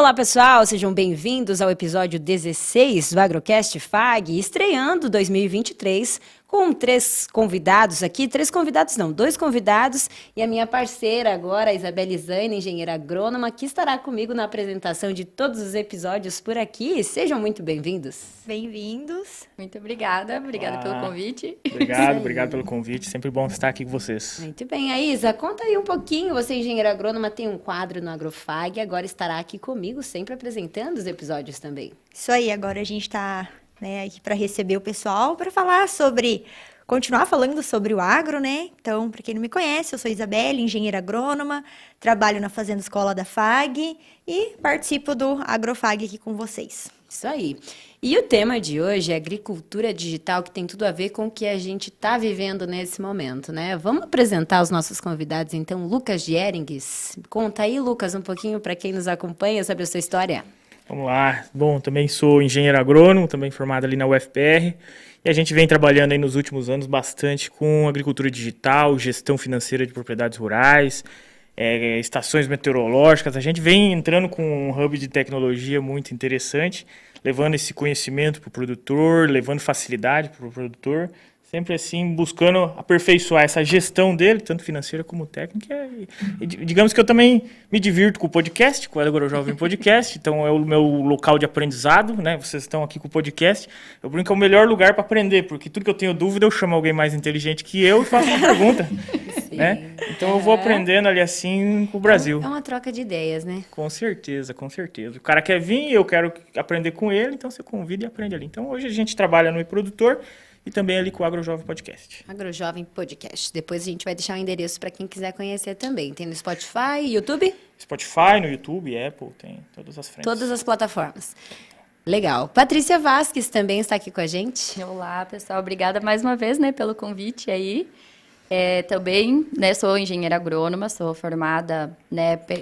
Olá, pessoal, sejam bem-vindos ao episódio 16 do Agrocast FAG, estreando 2023 com dois convidados e a minha parceira agora, a Isabelle Zaine, engenheira agrônoma, que estará comigo na apresentação de todos os episódios por aqui. Sejam muito bem-vindos. Bem-vindos. Muito obrigada pelo convite. Obrigado pelo convite, sempre bom estar aqui com vocês. Muito bem, a Isa, conta aí um pouquinho, você é engenheira agrônoma, tem um quadro no AgroFag, agora estará aqui comigo, sempre apresentando os episódios também. Isso aí, agora a gente está aqui para receber o pessoal, para continuar falando sobre o agro, né? Então, para quem não me conhece, eu sou Isabelle, engenheira agrônoma, trabalho na Fazenda Escola da FAG e participo do AgroFag aqui com vocês. Isso aí. E o tema de hoje é agricultura digital, que tem tudo a ver com o que a gente está vivendo nesse momento, né? Vamos apresentar os nossos convidados, então, Lucas Gierings. Conta aí, Lucas, um pouquinho para quem nos acompanha sobre a sua história. Vamos lá. Bom, também sou engenheiro agrônomo, também formado ali na UFPR. E a gente vem trabalhando aí nos últimos anos bastante com agricultura digital, gestão financeira de propriedades rurais, estações meteorológicas. A gente vem entrando com um hub de tecnologia muito interessante, levando esse conhecimento para o produtor, levando facilidade para o produtor, sempre assim buscando aperfeiçoar essa gestão dele, tanto financeira como técnica. E digamos que eu também me divirto com o podcast, com o AgroJovem Podcast, então é o meu local de aprendizado, né? Vocês estão aqui com o podcast. Eu brinco que é o melhor lugar para aprender, porque tudo que eu tenho dúvida eu chamo alguém mais inteligente que eu e faço uma pergunta. Né? Então eu vou aprendendo ali assim com o Brasil. É uma troca de ideias, né? Com certeza, com certeza. O cara quer vir e eu quero aprender com ele, então você convida e aprende ali. Então hoje a gente trabalha no eProdutor e também ali com o AgroJovem Podcast. AgroJovem Podcast. Depois a gente vai deixar o endereço para quem quiser conhecer também. Tem no Spotify, YouTube? Spotify, no YouTube, Apple, tem todas as frentes. Todas as plataformas. Legal. Patrícia Vasques também está aqui com a gente. Olá, pessoal. Obrigada mais uma vez, pelo convite aí. Também, sou engenheira agrônoma, sou formada,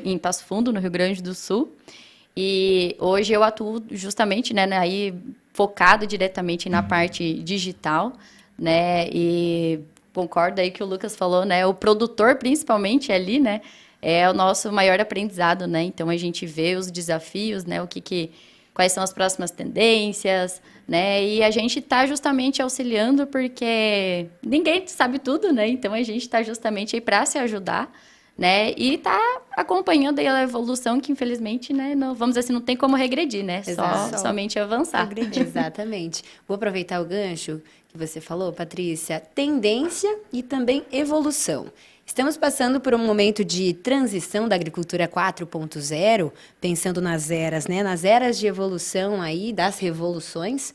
em Passo Fundo, no Rio Grande do Sul. E hoje eu atuo justamente, aí focado diretamente na parte digital, E concordo aí que o Lucas falou, o produtor principalmente ali, é o nosso maior aprendizado, Então a gente vê os desafios, quais são as próximas tendências, E a gente está justamente auxiliando porque ninguém sabe tudo, Então a gente está justamente aí para se ajudar, E está acompanhando aí a evolução que, infelizmente, não, vamos dizer assim, não tem como regredir, somente avançar. Exatamente. Vou aproveitar o gancho que você falou, Patrícia. Tendência e também evolução. Estamos passando por um momento de transição da agricultura 4.0, pensando nas eras, nas eras de evolução aí, das revoluções.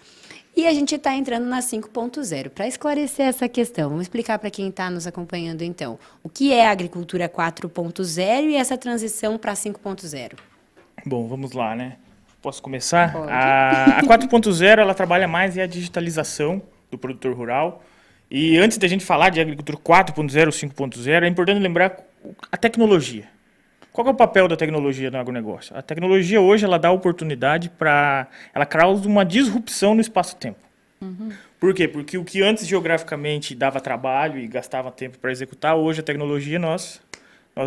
E a gente está entrando na 5.0. Para esclarecer essa questão, vamos explicar para quem está nos acompanhando, então, o que é a agricultura 4.0 e essa transição para 5.0? Bom, vamos lá, Posso começar? Pode. A 4.0, ela trabalha mais em a digitalização do produtor rural. E antes da gente falar de agricultura 4.0 ou 5.0, é importante lembrar a tecnologia. Qual é o papel da tecnologia no agronegócio? A tecnologia hoje ela dá oportunidade ela causa uma disrupção no espaço-tempo. Uhum. Por quê? Porque o que antes geograficamente dava trabalho e gastava tempo para executar, hoje a tecnologia nós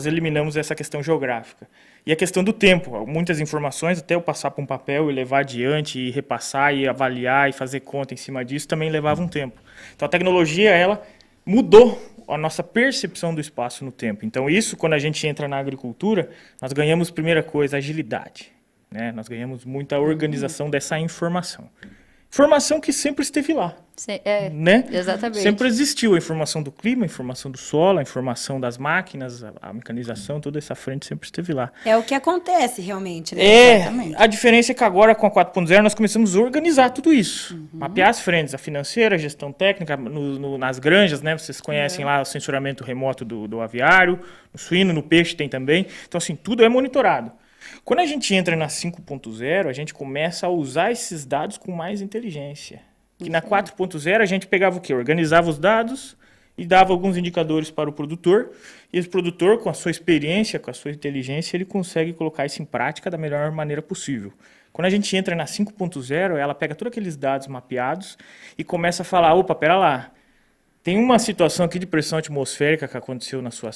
eliminamos essa questão geográfica. E a questão do tempo, muitas informações, até eu passar para um papel e levar adiante, e repassar, e avaliar, e fazer conta em cima disso, também levava um tempo. Então a tecnologia, ela mudou a nossa percepção do espaço no tempo. Então isso, quando a gente entra na agricultura, nós ganhamos, primeira coisa, agilidade. Nós ganhamos muita organização dessa informação. Informação que sempre esteve lá. Exatamente. Sempre existiu a informação do clima, a informação do solo, a informação das máquinas, a mecanização, toda essa frente sempre esteve lá. É o que acontece realmente, Exatamente. A diferença é que agora com a 4.0 nós começamos a organizar tudo isso. Mapear as frentes, a financeira, a gestão técnica, nas granjas, Vocês conhecem lá o sensoramento remoto do aviário, no suíno, no peixe tem também. Então, assim, tudo é monitorado. Quando a gente entra na 5.0, a gente começa a usar esses dados com mais inteligência. Que na 4.0 a gente pegava o quê? Organizava os dados e dava alguns indicadores para o produtor. E o produtor, com a sua experiência, com a sua inteligência, ele consegue colocar isso em prática da melhor maneira possível. Quando a gente entra na 5.0, ela pega todos aqueles dados mapeados e começa a falar, opa, pera lá, Tem uma situação aqui de pressão atmosférica que aconteceu na sua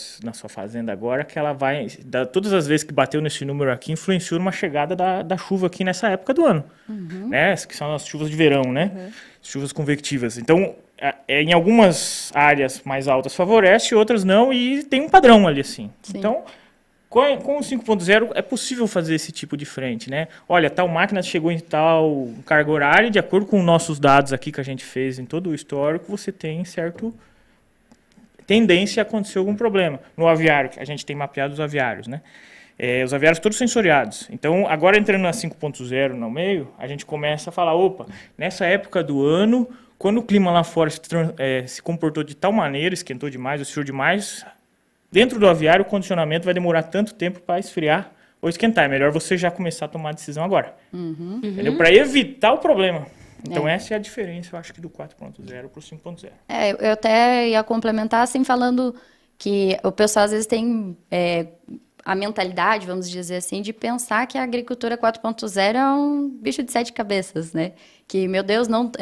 fazenda agora, que ela vai, todas as vezes que bateu nesse número aqui, influenciou numa chegada da chuva aqui nessa época do ano, né? Que são as chuvas de verão, né? Chuvas convectivas. Então, em algumas áreas mais altas favorece, outras não, e tem um padrão ali, assim. Sim. Então, com o 5.0 é possível fazer esse tipo de frente, né? Olha, tal máquina chegou em tal carga horária, de acordo com nossos dados aqui que a gente fez em todo o histórico, você tem certo tendência a acontecer algum problema. No aviário, a gente tem mapeado os aviários, né? Os aviários todos sensoriados. Então, agora entrando na 5.0 no meio, a gente começa a falar, opa, nessa época do ano, quando o clima lá fora se comportou de tal maneira, esquentou demais, esfriou demais, dentro do aviário, o condicionamento vai demorar tanto tempo para esfriar ou esquentar. É melhor você já começar a tomar a decisão agora. Entendeu? Para evitar o problema. Então, essa é a diferença, eu acho, que do 4.0 para o 5.0. Eu até ia complementar, assim, falando que o pessoal, às vezes, tem a mentalidade, vamos dizer assim, de pensar que a agricultura 4.0 é um bicho de 7 cabeças, né? Que, meu Deus, não,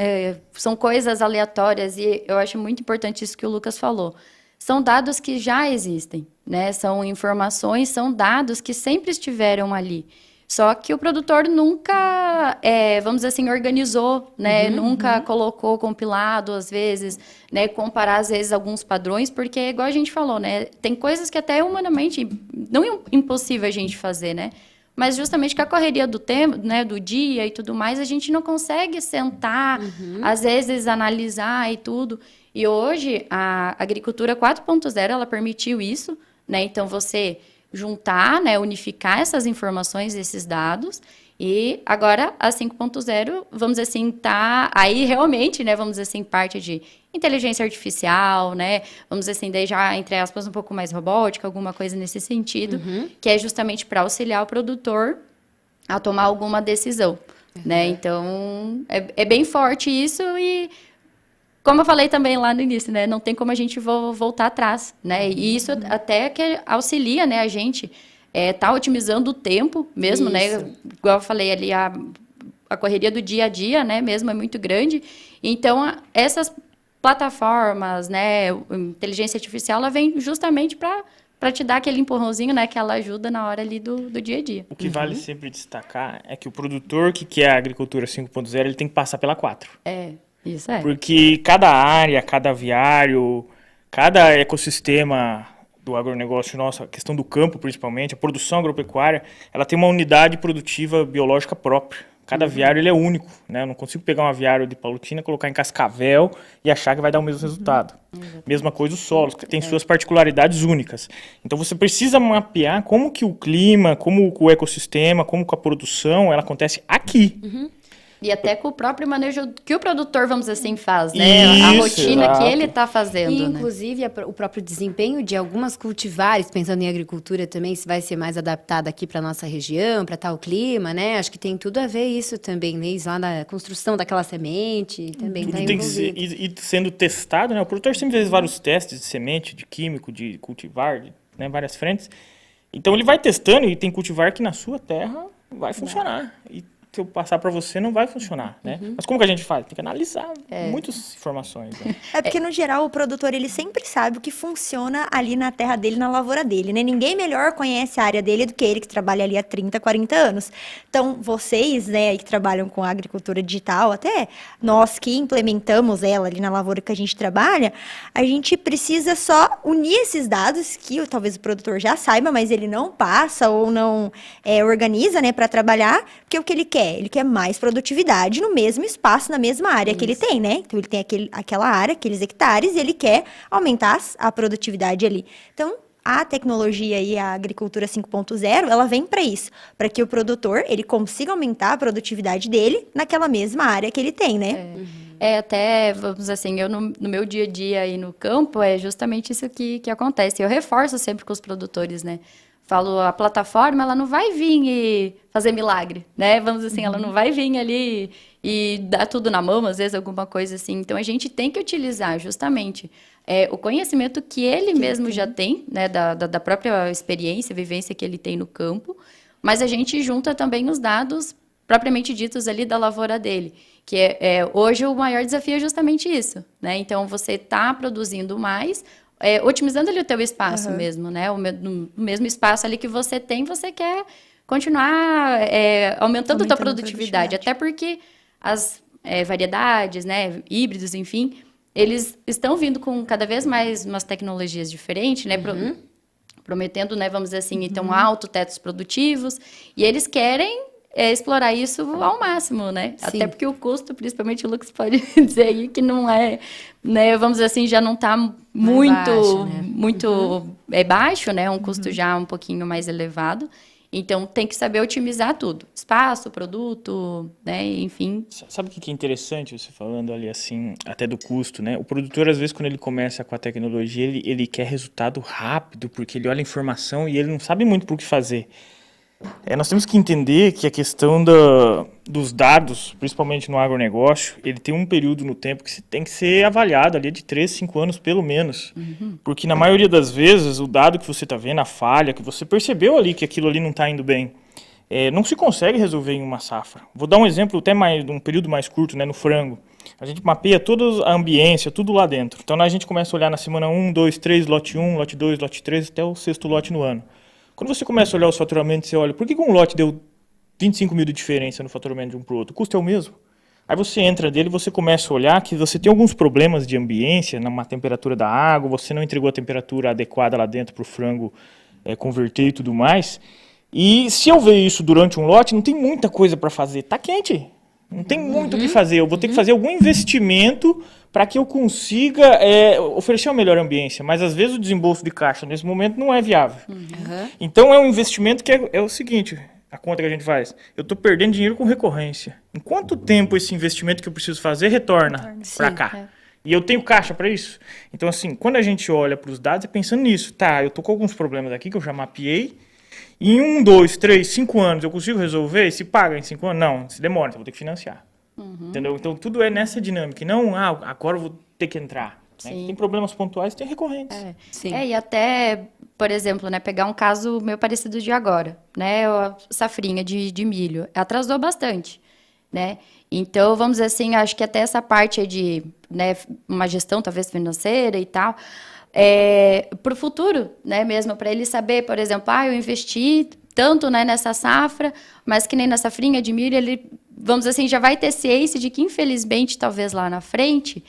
são coisas aleatórias. E eu acho muito importante isso que o Lucas falou. São dados que já existem, né? São informações, são dados que sempre estiveram ali. Só que o produtor nunca, vamos dizer assim, organizou, né? Nunca colocou compilado, às vezes, né? Comparar, às vezes, alguns padrões, porque, igual a gente falou, né? Tem coisas que até humanamente não é impossível a gente fazer, né? Mas justamente com a correria do tempo, né, do dia e tudo mais, a gente não consegue sentar, às vezes, analisar e tudo. E hoje, a agricultura 4.0, ela permitiu isso, né? Então, você juntar, né, unificar essas informações, esses dados, e agora a 5.0, vamos dizer assim, tá aí realmente, né, vamos dizer assim, parte de inteligência artificial, né, vamos dizer assim, daí já, entre aspas, um pouco mais robótica, alguma coisa nesse sentido, que é justamente para auxiliar o produtor a tomar alguma decisão, né? Então, é bem forte isso e, como eu falei também lá no início, né, não tem como a gente voltar atrás, né, e isso até que auxilia, né, a gente tá otimizando o tempo mesmo, né, igual eu falei ali, a correria do dia a dia, né, mesmo é muito grande, então essas plataformas, né, inteligência artificial, ela vem justamente para te dar aquele empurrãozinho, né, que ela ajuda na hora ali do dia a dia. O que vale sempre destacar é que o produtor que quer a agricultura 5.0, ele tem que passar pela 4. Isso é. Porque cada área, cada aviário, cada ecossistema do agronegócio nosso, a questão do campo principalmente, a produção agropecuária, ela tem uma unidade produtiva biológica própria. Cada aviário ele é único, né? Eu não consigo pegar um aviário de Palutina, colocar em Cascavel e achar que vai dar o mesmo resultado. Mesma coisa os solos, que tem suas particularidades únicas. Então você precisa mapear como que o clima, como o ecossistema, como que a produção, ela acontece aqui. E até com o próprio manejo que o produtor, vamos dizer assim, faz, né? A rotina exato. que ele está fazendo, E, né? inclusive, o próprio desempenho de algumas cultivares, pensando em agricultura também, se vai ser mais adaptado aqui para nossa região, para tal clima, né? Acho que tem tudo a ver isso também, né? Isso lá na construção daquela semente também está Tudo tem que ser, envolvido. e sendo testado, né? O produtor sempre fez vários testes de semente, de químico, de cultivar, né? Várias frentes. Então ele vai testando e tem cultivar que na sua terra vai funcionar. E se eu passar para você, não vai funcionar, né? Mas como que a gente faz? Tem que analisar muitas informações. Né? É porque, no geral, o produtor, ele sempre sabe o que funciona ali na terra dele, na lavoura dele, né? Ninguém melhor conhece a área dele do que ele, que trabalha ali há 30, 40 anos. Então, vocês, né, aí que trabalham com a agricultura digital, até nós que implementamos ela ali na lavoura que a gente trabalha, a gente precisa só unir esses dados que talvez o produtor já saiba, mas ele não passa ou não organiza, né, para trabalhar, porque o que ele quer? Ele quer mais produtividade no mesmo espaço, na mesma área que ele tem, né? Então, ele tem aquela área, aqueles hectares, e ele quer aumentar a produtividade ali. Então, a tecnologia e a agricultura 5.0, ela vem para isso, para que o produtor, ele consiga aumentar a produtividade dele naquela mesma área que ele tem, né? Até, vamos dizer assim, eu no meu dia a dia aí no campo, é justamente isso que acontece. Eu reforço sempre com os produtores, né? Falo, a plataforma, ela não vai vir e fazer milagre, né? Vamos dizer assim, ela não vai vir ali e dar tudo na mão, às vezes, alguma coisa assim. Então, a gente tem que utilizar justamente o conhecimento que ele mesmo já tem, né? Da própria experiência, vivência que ele tem no campo, mas a gente junta também os dados propriamente ditos ali da lavoura dele. Que hoje o maior desafio é justamente isso, né? Então, você está produzindo mais, otimizando ali o teu espaço mesmo, né? No mesmo espaço ali que você tem, você quer continuar aumentando a tua produtividade. Até porque as variedades, né? Híbridos, enfim, eles estão vindo com cada vez mais umas tecnologias diferentes, né? Prometendo, né? Vamos dizer assim, então, alto tetos produtivos. E eles querem explorar isso ao máximo, né? Sim. Até porque o custo, principalmente o Lucas pode dizer aí que não é, né? Vamos dizer assim, já não está muito baixo, né? muito baixo, né? Um custo já um pouquinho mais elevado. Então, tem que saber otimizar tudo. Espaço, produto, né? Enfim. Sabe o que é interessante você falando ali assim, até do custo, né? O produtor, às vezes, quando ele começa com a tecnologia, ele quer resultado rápido, porque ele olha a informação e ele não sabe muito por que fazer. Nós temos que entender que a questão dos dados, principalmente no agronegócio, ele tem um período no tempo que tem que ser avaliado ali de 3, 5 anos pelo menos. Porque na maioria das vezes, o dado que você está vendo, a falha, que você percebeu ali que aquilo ali não está indo bem, não se consegue resolver em uma safra. Vou dar um exemplo até de um período mais curto, né, no frango. A gente mapeia toda a ambiência, tudo lá dentro. Então a gente começa a olhar na semana 1, 2, 3, lote 1, lote 2, lote 3, até o 6º lote no ano. Quando você começa a olhar os faturamentos, você olha, por que um lote deu 25 mil de diferença no faturamento de um para o outro? O custo é o mesmo. Aí você entra dele e você começa a olhar que você tem alguns problemas de ambiência, na temperatura da água, você não entregou a temperatura adequada lá dentro para o frango converter e tudo mais. E se eu ver isso durante um lote, não tem muita coisa para fazer. Está quente. Não tem muito o que fazer. Eu vou ter que fazer algum investimento para que eu consiga oferecer uma melhor ambiência. Mas, às vezes, o desembolso de caixa, nesse momento, não é viável. Então, é um investimento que é o seguinte, a conta que a gente faz. Eu estou perdendo dinheiro com recorrência. Em quanto tempo esse investimento que eu preciso fazer retorna para cá? E eu tenho caixa para isso? Então, assim, quando a gente olha para os dados, é pensando nisso. Tá, eu estou com alguns problemas aqui que eu já mapeei. Em 1, 2, 3, 5 anos eu consigo resolver? Se paga em 5 anos? Não, se demora, então eu vou ter que financiar. Entendeu? Então tudo é nessa dinâmica. E não, agora eu vou ter que entrar. Né? Tem problemas pontuais, tem recorrentes. Sim. E até, por exemplo, né, pegar um caso meio parecido de agora, né? A safrinha de milho. Atrasou bastante, né? Então, vamos dizer assim, acho que até essa parte de, né, uma gestão talvez financeira e tal, para o futuro, né, mesmo, para ele saber, por exemplo, eu investi tanto, né, nessa safra, mas que nem na safrinha de milho, ele, vamos dizer assim, já vai ter ciência de que, infelizmente, talvez lá na frente,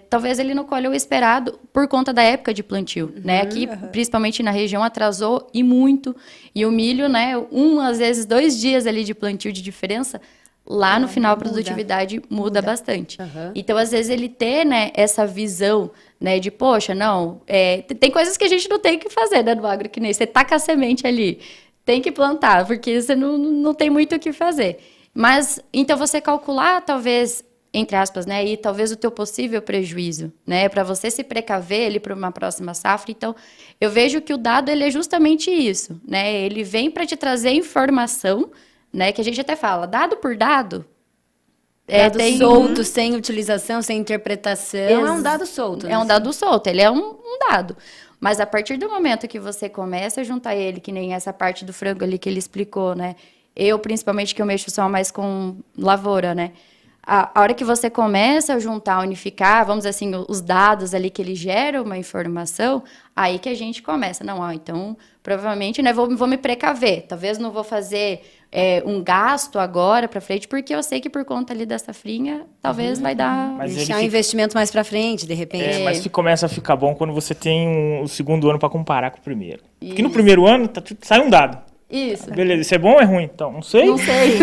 talvez ele não colhe o esperado por conta da época de plantio, né, aqui, principalmente na região, atrasou e muito, e o milho, né, às vezes 2 dias ali de plantio de diferença, lá no final a produtividade muda bastante. Então, às vezes, ele ter, né, essa visão, né, de, poxa, não, tem coisas que a gente não tem que fazer, né, no agro, que nem você taca a semente ali, tem que plantar, porque você não tem muito o que fazer. Mas, então, você calcular, talvez, entre aspas, né, e talvez o teu possível prejuízo, né, para você se precaver ali para uma próxima safra. Então, eu vejo que o dado, ele é justamente isso, né, ele vem para te trazer informação, né, que a gente até fala, dado por dado, Dado solto, sem utilização, sem interpretação, é um dado solto. É um dado solto, ele é um dado. Mas a partir do momento que você começa a juntar ele, que nem essa parte do frango ali que ele explicou, né? Eu, principalmente, que eu mexo só mais com lavoura, né? A hora que você começa a juntar, unificar, vamos dizer assim, os dados ali que ele gera uma informação, aí que a gente começa. Não, então, provavelmente, né, vou me precaver. Talvez não vou fazer um gasto agora para frente, porque eu sei que por conta ali da safrinha, talvez vai dar... Mas deixar um investimento mais para frente, de repente. Mas começa a ficar bom quando você tem o segundo ano para comparar com o primeiro. Porque no primeiro ano sai um dado. Isso. Beleza, isso é bom ou é ruim? Então, não sei. Não sei.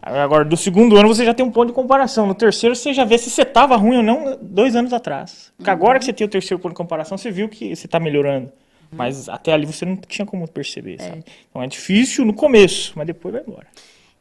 Agora, do segundo ano você já tem um ponto de comparação. No terceiro você já vê se você estava ruim ou não 2 anos atrás. Porque agora que você tem o terceiro ponto de comparação, você viu que você está melhorando. Mas até ali você não tinha como perceber, sabe? Então é difícil no começo, mas depois vai embora.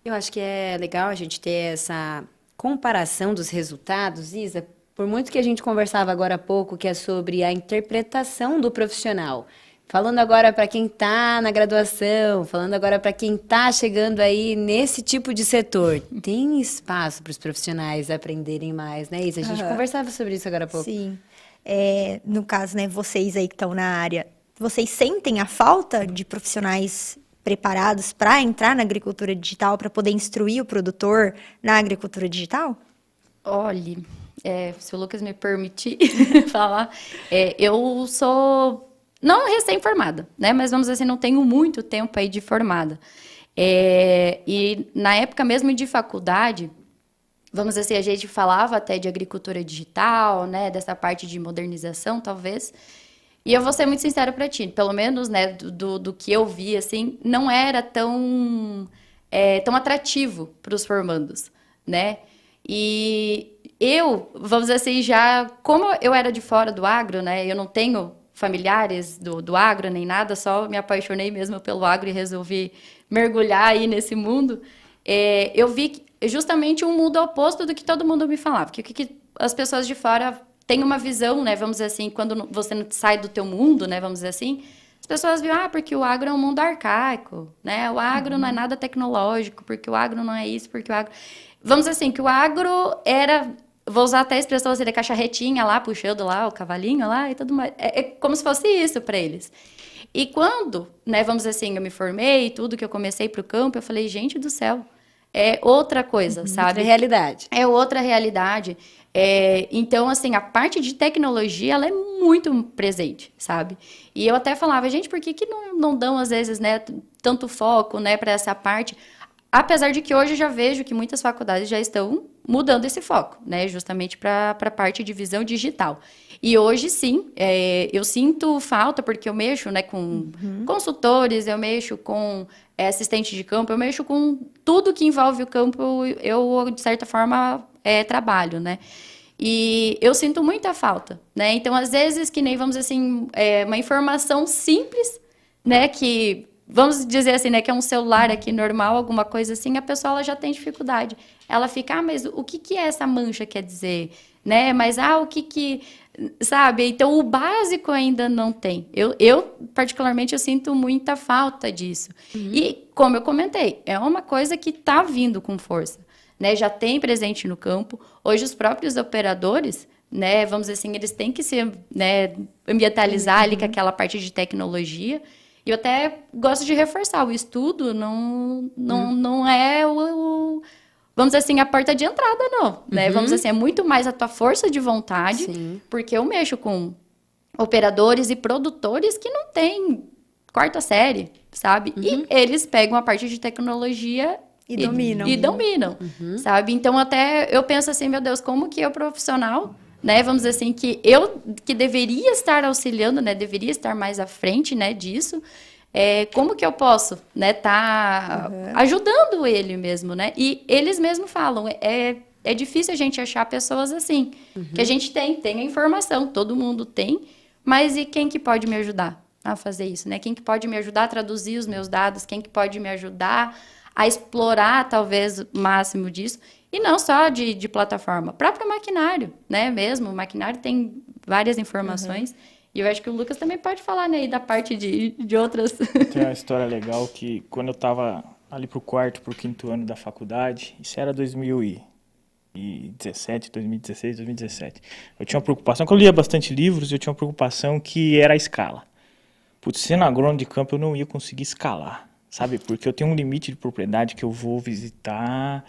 Eu acho que é legal a gente ter essa comparação dos resultados, Isa, por muito que a gente conversava agora há pouco, que é sobre a interpretação do profissional. Falando agora para quem está na graduação, falando agora para quem está chegando aí nesse tipo de setor, tem espaço para os profissionais aprenderem mais, né, Isa? A gente conversava sobre isso agora há pouco. Sim. No caso, né, vocês aí que estão na área, vocês sentem a falta de profissionais preparados para entrar na agricultura digital, para poder instruir o produtor na agricultura digital? Olhe, se o Lucas me permitir falar, eu sou não recém-formada, né? Mas vamos dizer assim, não tenho muito tempo aí de formada. E na época mesmo de faculdade, vamos dizer assim, a gente falava até de agricultura digital, né? Dessa parte de modernização, talvez. E eu vou ser muito sincera para ti, pelo menos, né, do que eu vi, assim, não era tão atrativo para os formandos, né? E eu, vamos dizer assim, como eu era de fora do agro, né, eu não tenho familiares do agro nem nada, só me apaixonei mesmo pelo agro e resolvi mergulhar aí nesse mundo, eu vi justamente um mundo oposto do que todo mundo me falava, porque o que as pessoas de fora têm uma visão, né, vamos dizer assim, quando você não sai do teu mundo, né, vamos dizer assim, as pessoas viram, porque o agro é um mundo arcaico, né, o agro não é nada tecnológico, porque o agro não é isso, porque o agro... Vamos dizer assim, que o agro era, vou usar até a expressão assim, da cacharretinha lá, puxando lá o cavalinho lá e tudo mais. É como se fosse isso para eles. E quando, né, vamos dizer assim, eu me formei e tudo, que eu comecei para o campo, eu falei, gente do céu, é outra coisa, sabe? Outra realidade. É outra realidade. Então, assim, a parte de tecnologia, ela é muito presente, sabe? E eu até falava, gente, por que não dão, às vezes, né, tanto foco, né, para essa parte? Apesar de que hoje eu já vejo que muitas faculdades já estão mudando esse foco, né? Justamente para a parte de visão digital. E hoje, sim, eu sinto falta, porque eu mexo, né, com consultores, eu mexo com assistente de campo, eu mexo com tudo que envolve o campo, eu, de certa forma, trabalho, né? E eu sinto muita falta, né? Então, às vezes, que nem, vamos dizer assim, uma informação simples, né, que... Vamos dizer assim, né, que é um celular aqui normal, alguma coisa assim, a pessoa ela já tem dificuldade. Ela fica, mas o que é essa mancha quer dizer? Né? Mas, o que... Sabe? Então, o básico ainda não tem. Eu particularmente, eu sinto muita falta disso. E, como eu comentei, é uma coisa que está vindo com força. Né? Já tem presente no campo. Hoje, os próprios operadores... Né, vamos dizer assim, eles têm que se, né, ambientalizar ali com aquela parte de tecnologia. E eu até gosto de reforçar, o estudo não é vamos dizer assim, a porta de entrada, não. Né? Vamos dizer assim, é muito mais a tua força de vontade, porque eu mexo com operadores e produtores que não têm quarta série, sabe? E eles pegam a parte de tecnologia e dominam. E dominam, sabe? Então, até eu penso assim, meu Deus, como que eu profissional... Né, vamos dizer assim, que deveria estar auxiliando, né, deveria estar mais à frente, né, disso, como que eu posso, né, tá ajudando ele mesmo, né, e eles mesmos falam, é difícil a gente achar pessoas assim, que a gente tem a informação, todo mundo tem, mas e quem que pode me ajudar a fazer isso, né, quem que pode me ajudar a traduzir os meus dados, quem que pode me ajudar a explorar, talvez, o máximo disso. E não só de plataforma, próprio maquinário, né? Mesmo, o maquinário tem várias informações. E eu acho que o Lucas também pode falar, né? Da parte de outras... Tem uma história legal que quando eu estava ali pro quinto ano da faculdade, isso era 2017, 2016, 2017. Eu tinha uma preocupação, que eu lia bastante livros, eu tinha uma preocupação que era a escala. Putz, sendo agrônomo de campo, eu não ia conseguir escalar, sabe? Porque eu tenho um limite de propriedade que eu vou visitar...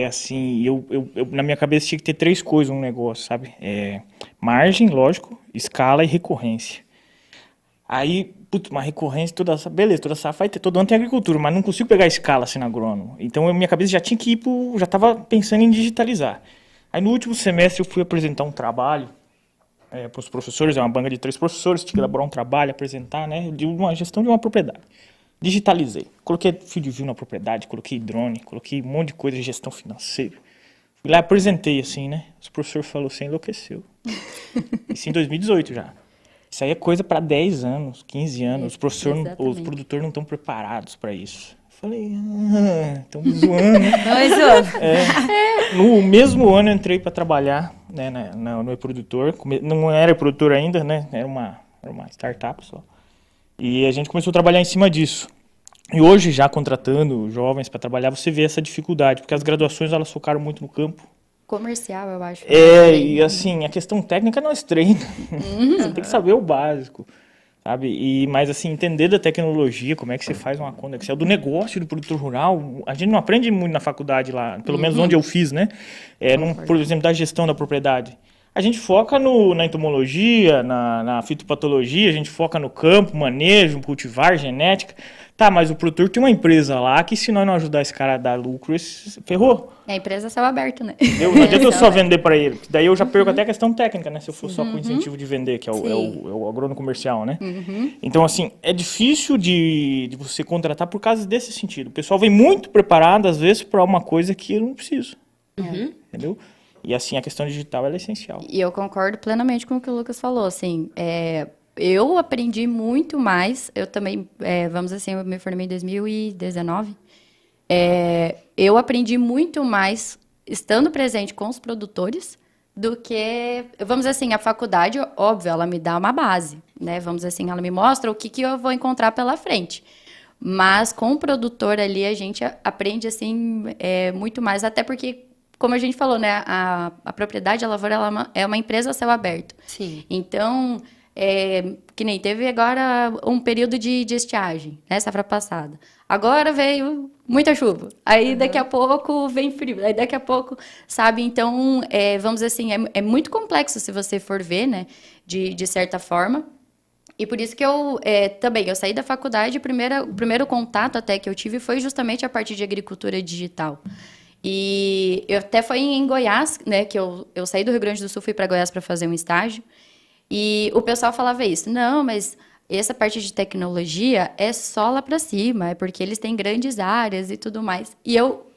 assim, na minha cabeça tinha que ter 3 coisas um negócio, sabe? Margem, lógico, escala e recorrência. Aí, putz, uma recorrência, beleza, toda safra vai ter, todo ano tem agricultura, mas não consigo pegar a escala sendo agrônomo. Então, minha cabeça já tinha que ir já estava pensando em digitalizar. Aí, no último semestre, eu fui apresentar um trabalho para os professores, uma banca de 3 professores, tinha que elaborar um trabalho, apresentar, né, de uma gestão de uma propriedade. Digitalizei. Coloquei fio de fio na propriedade, coloquei drone, coloquei um monte de coisa de gestão financeira. Fui lá e apresentei assim, né? O professor falou, você enlouqueceu. Isso em 2018 já. Isso aí é coisa para 10 anos, 15 anos. Os produtores não estão preparados para isso. Falei, estão me zoando. No mesmo ano eu entrei para trabalhar, né, no produtor. Não era produtor ainda, né? Era uma startup só. E a gente começou a trabalhar em cima disso. E hoje, já contratando jovens para trabalhar, você vê essa dificuldade, porque as graduações elas focaram muito no campo. Comercial, eu acho. E assim, a questão técnica nós treina. Você tem que saber o básico. sabe? Mas assim, entender da tecnologia, como é que você faz uma conta Excel, do negócio do produtor rural, a gente não aprende muito na faculdade lá, pelo menos onde eu fiz, né? Por exemplo, da gestão da propriedade. A gente foca na entomologia, na fitopatologia, a gente foca no campo, manejo, cultivar, genética. Tá, mas o produtor tem uma empresa lá que se nós não ajudar esse cara a dar lucro, ferrou. A empresa é céu aberto, né? Não adianta eu só vender para ele. Daí eu já perco até a questão técnica, né? Se eu for só com incentivo de vender, que é o agrônomo comercial, né? Então, assim, é difícil de você contratar por causa desse sentido. O pessoal vem muito preparado, às vezes, para uma coisa que eu não preciso. Entendeu? E, assim, a questão digital ela é essencial. E eu concordo plenamente com o que o Lucas falou, assim, eu aprendi muito mais, eu também, vamos dizer assim, eu me formei em 2019, eu aprendi muito mais estando presente com os produtores do que, vamos dizer assim, a faculdade, óbvio, ela me dá uma base, né? Vamos dizer assim, ela me mostra o que eu vou encontrar pela frente. Mas com o produtor ali, a gente aprende, assim, muito mais, até porque, como a gente falou, né, a propriedade, a lavoura, ela é uma empresa a céu aberto. Sim. Então, que nem teve agora um período de estiagem, né, safra passada. Agora veio muita chuva. Aí daqui a pouco vem frio. Aí daqui a pouco, sabe? Então, vamos dizer assim, é muito complexo se você for ver, né, de certa forma. E por isso que eu saí da faculdade, o primeiro contato até que eu tive foi justamente a parte de agricultura digital. E eu até fui em Goiás, né, que eu saí do Rio Grande do Sul, fui para Goiás para fazer um estágio, e o pessoal falava isso, não, mas essa parte de tecnologia é só lá para cima, é porque eles têm grandes áreas e tudo mais. E eu,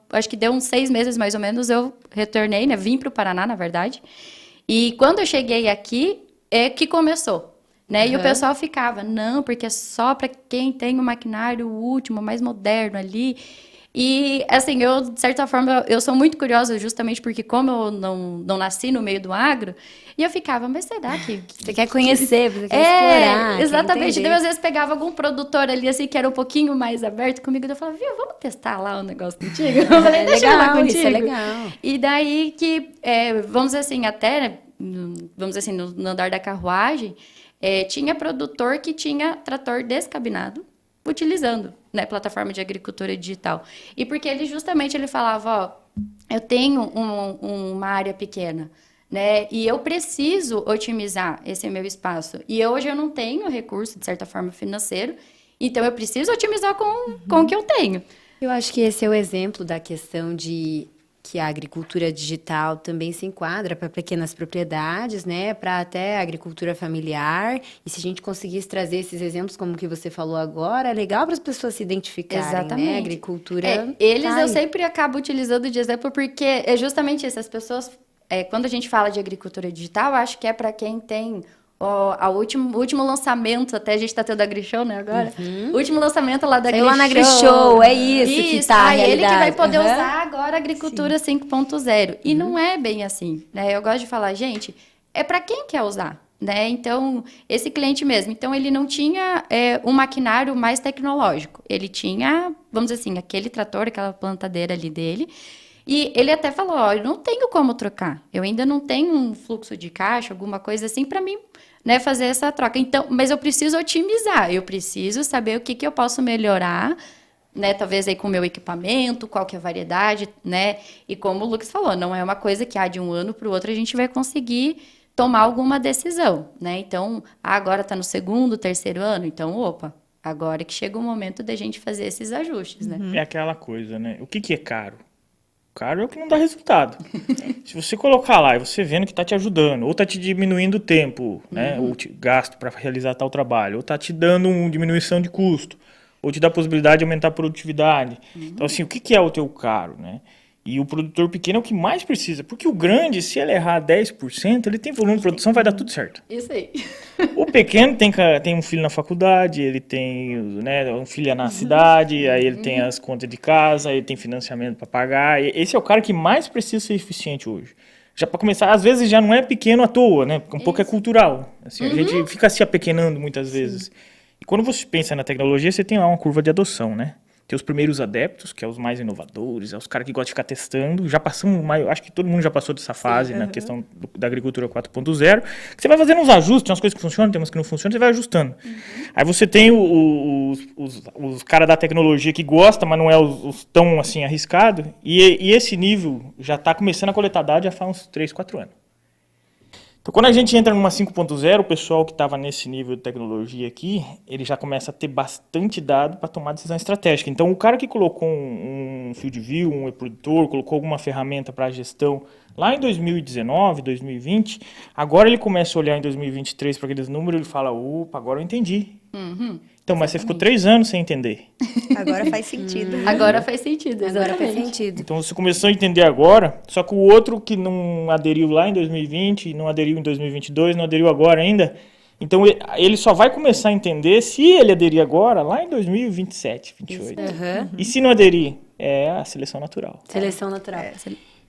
acho que deu uns 6 meses mais ou menos, eu retornei, né, vim para o Paraná, na verdade, e quando eu cheguei aqui, é que começou. Né? E o pessoal ficava, não, porque é só para quem tem o maquinário último, mais moderno ali. E, assim, eu, de certa forma, eu sou muito curiosa justamente porque como eu não nasci no meio do agro, e eu ficava, mas será que... Você quer conhecer, você quer explorar. Exatamente. Daí, às vezes, pegava algum produtor ali, assim, que era um pouquinho mais aberto comigo, e eu falava, viu, vamos testar lá o negócio contigo? Eu falei, deixa eu lá contigo. Isso é legal. E daí que, vamos dizer assim, até, vamos dizer assim, no andar da carruagem, tinha produtor que tinha trator descabinado, utilizando, né, plataforma de agricultura digital. E porque ele falava, eu tenho uma área pequena, né, e eu preciso otimizar esse meu espaço. E hoje eu não tenho recurso, de certa forma, financeiro, então eu preciso otimizar com o que eu tenho. Eu acho que esse é o exemplo da questão de que a agricultura digital também se enquadra para pequenas propriedades, né, para até a agricultura familiar. E se a gente conseguisse trazer esses exemplos como que você falou agora, é legal para as pessoas se identificarem, exatamente, né? A agricultura. Eu sempre acabo utilizando de exemplo porque é justamente isso. As pessoas, quando a gente fala de agricultura digital, acho que é para quem tem o último lançamento, até a gente está tendo a AgriShow, né, agora? O último lançamento lá da AgriShow. Lá na AgriShow, é isso que tá a ele que vai poder usar agora a agricultura 5.0. E não é bem assim, né? Eu gosto de falar, gente, é para quem quer usar, né? Então, esse cliente mesmo. Então, ele não tinha um maquinário mais tecnológico. Ele tinha, vamos dizer assim, aquele trator, aquela plantadeira ali dele. E ele até falou, eu não tenho como trocar. Eu ainda não tenho um fluxo de caixa, alguma coisa assim, para mim, né, fazer essa troca. Então, mas eu preciso otimizar, eu preciso saber o que eu posso melhorar, né, talvez aí com o meu equipamento, qual que é a variedade, né, e como o Lucas falou, não é uma coisa que de um ano para o outro a gente vai conseguir tomar alguma decisão, né, então, agora está no 2º, 3º ano, então, agora que chega o momento da gente fazer esses ajustes, né. É aquela coisa, né, o que é caro? Caro é o que não dá resultado. Se você colocar lá e você vendo que está te ajudando, ou está te diminuindo o tempo, né, o gasto para realizar tal trabalho, ou está te dando uma diminuição de custo, ou te dá a possibilidade de aumentar a produtividade. Então, assim, o que é o teu caro, né? E o produtor pequeno é o que mais precisa, porque o grande, se ele errar 10%, ele tem volume de produção, vai dar tudo certo. Isso aí. O pequeno tem um filho na faculdade, ele tem, né, um filho na cidade, aí ele tem as contas de casa, aí ele tem financiamento para pagar. Esse é o cara que mais precisa ser eficiente hoje. Já para começar, às vezes já não é pequeno à toa, né? Porque um pouco é cultural. Assim, a gente fica se apequenando muitas vezes. E quando você pensa na tecnologia, você tem lá uma curva de adoção, né? tem os primeiros adeptos, que é os mais inovadores, é os caras que gostam de ficar testando. Já passamos, acho que todo mundo já passou dessa fase na questão da agricultura 4.0. Você vai fazendo uns ajustes, tem umas coisas que funcionam, tem umas que não funcionam, você vai ajustando. Aí você tem os caras da tecnologia que gostam, mas não é os tão assim arriscado. E esse nível já está começando a coletar dados já faz uns 3, 4 anos. Então, quando a gente entra numa 5.0, o pessoal que estava nesse nível de tecnologia aqui, ele já começa a ter bastante dado para tomar decisão estratégica. Então, o cara que colocou um field view, um reprodutor, colocou alguma ferramenta para gestão lá em 2019, 2020, agora ele começa a olhar em 2023 para aqueles números e ele fala, opa, agora eu entendi. Então, mas você ficou 3 anos sem entender. Agora faz sentido. Agora faz sentido, Agora faz exatamente. sentido. Então você começou a entender agora, só que o outro que não aderiu lá em 2020, não aderiu em 2022, não aderiu agora ainda, então ele só vai começar a entender se ele aderir agora, lá em 2027, 2028. E se não aderir, é a seleção natural. Seleção natural.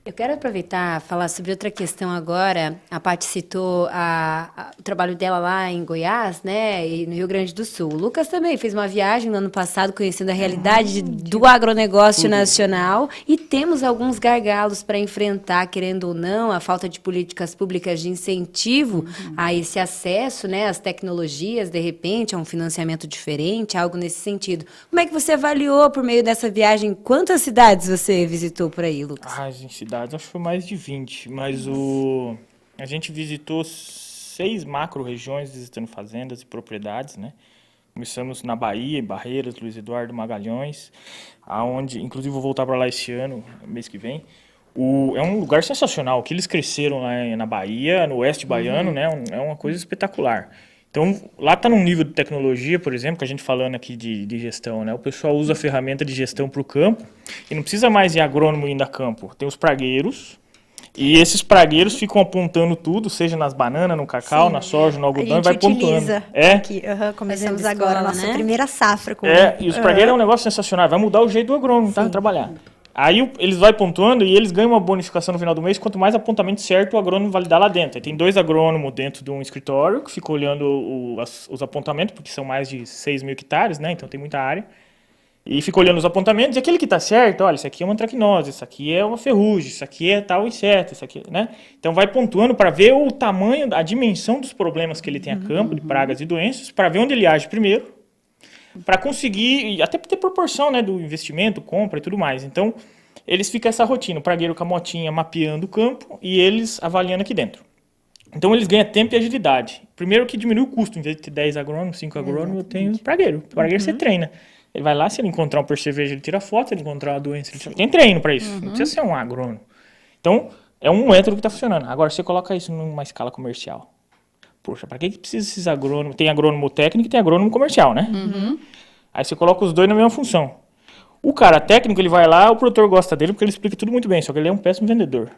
Eu quero aproveitar e falar sobre outra questão agora. A Paty citou o trabalho dela lá em Goiás, né, e no Rio Grande do Sul. O Lucas também fez uma viagem no ano passado, conhecendo a realidade do agronegócio nacional. E temos alguns gargalos para enfrentar, querendo ou não, a falta de políticas públicas de incentivo a esse acesso, né, às tecnologias, de repente, a um financiamento diferente, algo nesse sentido. Como é que você avaliou, por meio dessa viagem, quantas cidades você visitou por aí, Lucas? Cidades, acho que foi mais de 20, mas a gente visitou 6 macro-regiões visitando fazendas e propriedades, né? Começamos na Bahia, em Barreiras, Luiz Eduardo Magalhães, aonde, inclusive vou voltar para lá esse ano, mês que vem. É um lugar sensacional, que eles cresceram lá na Bahia, no oeste baiano, né? É uma coisa espetacular. Então, lá está num nível de tecnologia, por exemplo, que a gente falando aqui de gestão, né? O pessoal usa a ferramenta de gestão para o campo e não precisa mais de agrônomo indo a campo. Tem os pragueiros e esses pragueiros ficam apontando tudo, seja nas bananas, no cacau, na soja, no algodão, e vai pontuando. Aqui, começamos agora a nossa primeira safra. E os pragueiros é um negócio sensacional, vai mudar o jeito do agrônomo trabalhar. Aí eles vão pontuando e eles ganham uma bonificação no final do mês, quanto mais apontamento certo o agrônomo validar lá dentro. Aí tem 2 agrônomos dentro de um escritório que ficam olhando os apontamentos, porque são mais de 6 mil hectares, né? Então tem muita área. E fica olhando os apontamentos e aquele que está certo, olha, isso aqui é uma antracnose, isso aqui é uma ferrugem, isso aqui é tal inseto, isso aqui, né? Então vai pontuando para ver o tamanho, a dimensão dos problemas que ele tem a campo, de pragas e doenças, para ver onde ele age primeiro, para conseguir, até ter proporção, né, do investimento, compra e tudo mais. Então, eles ficam essa rotina, o pragueiro com a motinha mapeando o campo e eles avaliando aqui dentro. Então, eles ganham tempo e agilidade. Primeiro que diminui o custo, em vez de ter 10 agrônomos, 5 agrônomos, eu tenho pragueiro. O pragueiro você treina. Ele vai lá, se ele encontrar um percevejo, ele tira foto, se ele encontrar uma doença, ele tira... Tem treino para isso, não precisa ser um agrônomo. Então, é um método que está funcionando. Agora, você coloca isso numa escala comercial. Poxa, para que precisa esses agrônomos? Tem agrônomo técnico e tem agrônomo comercial, né? Aí você coloca os dois na mesma função. O cara técnico, ele vai lá, o produtor gosta dele porque ele explica tudo muito bem, só que ele é um péssimo vendedor.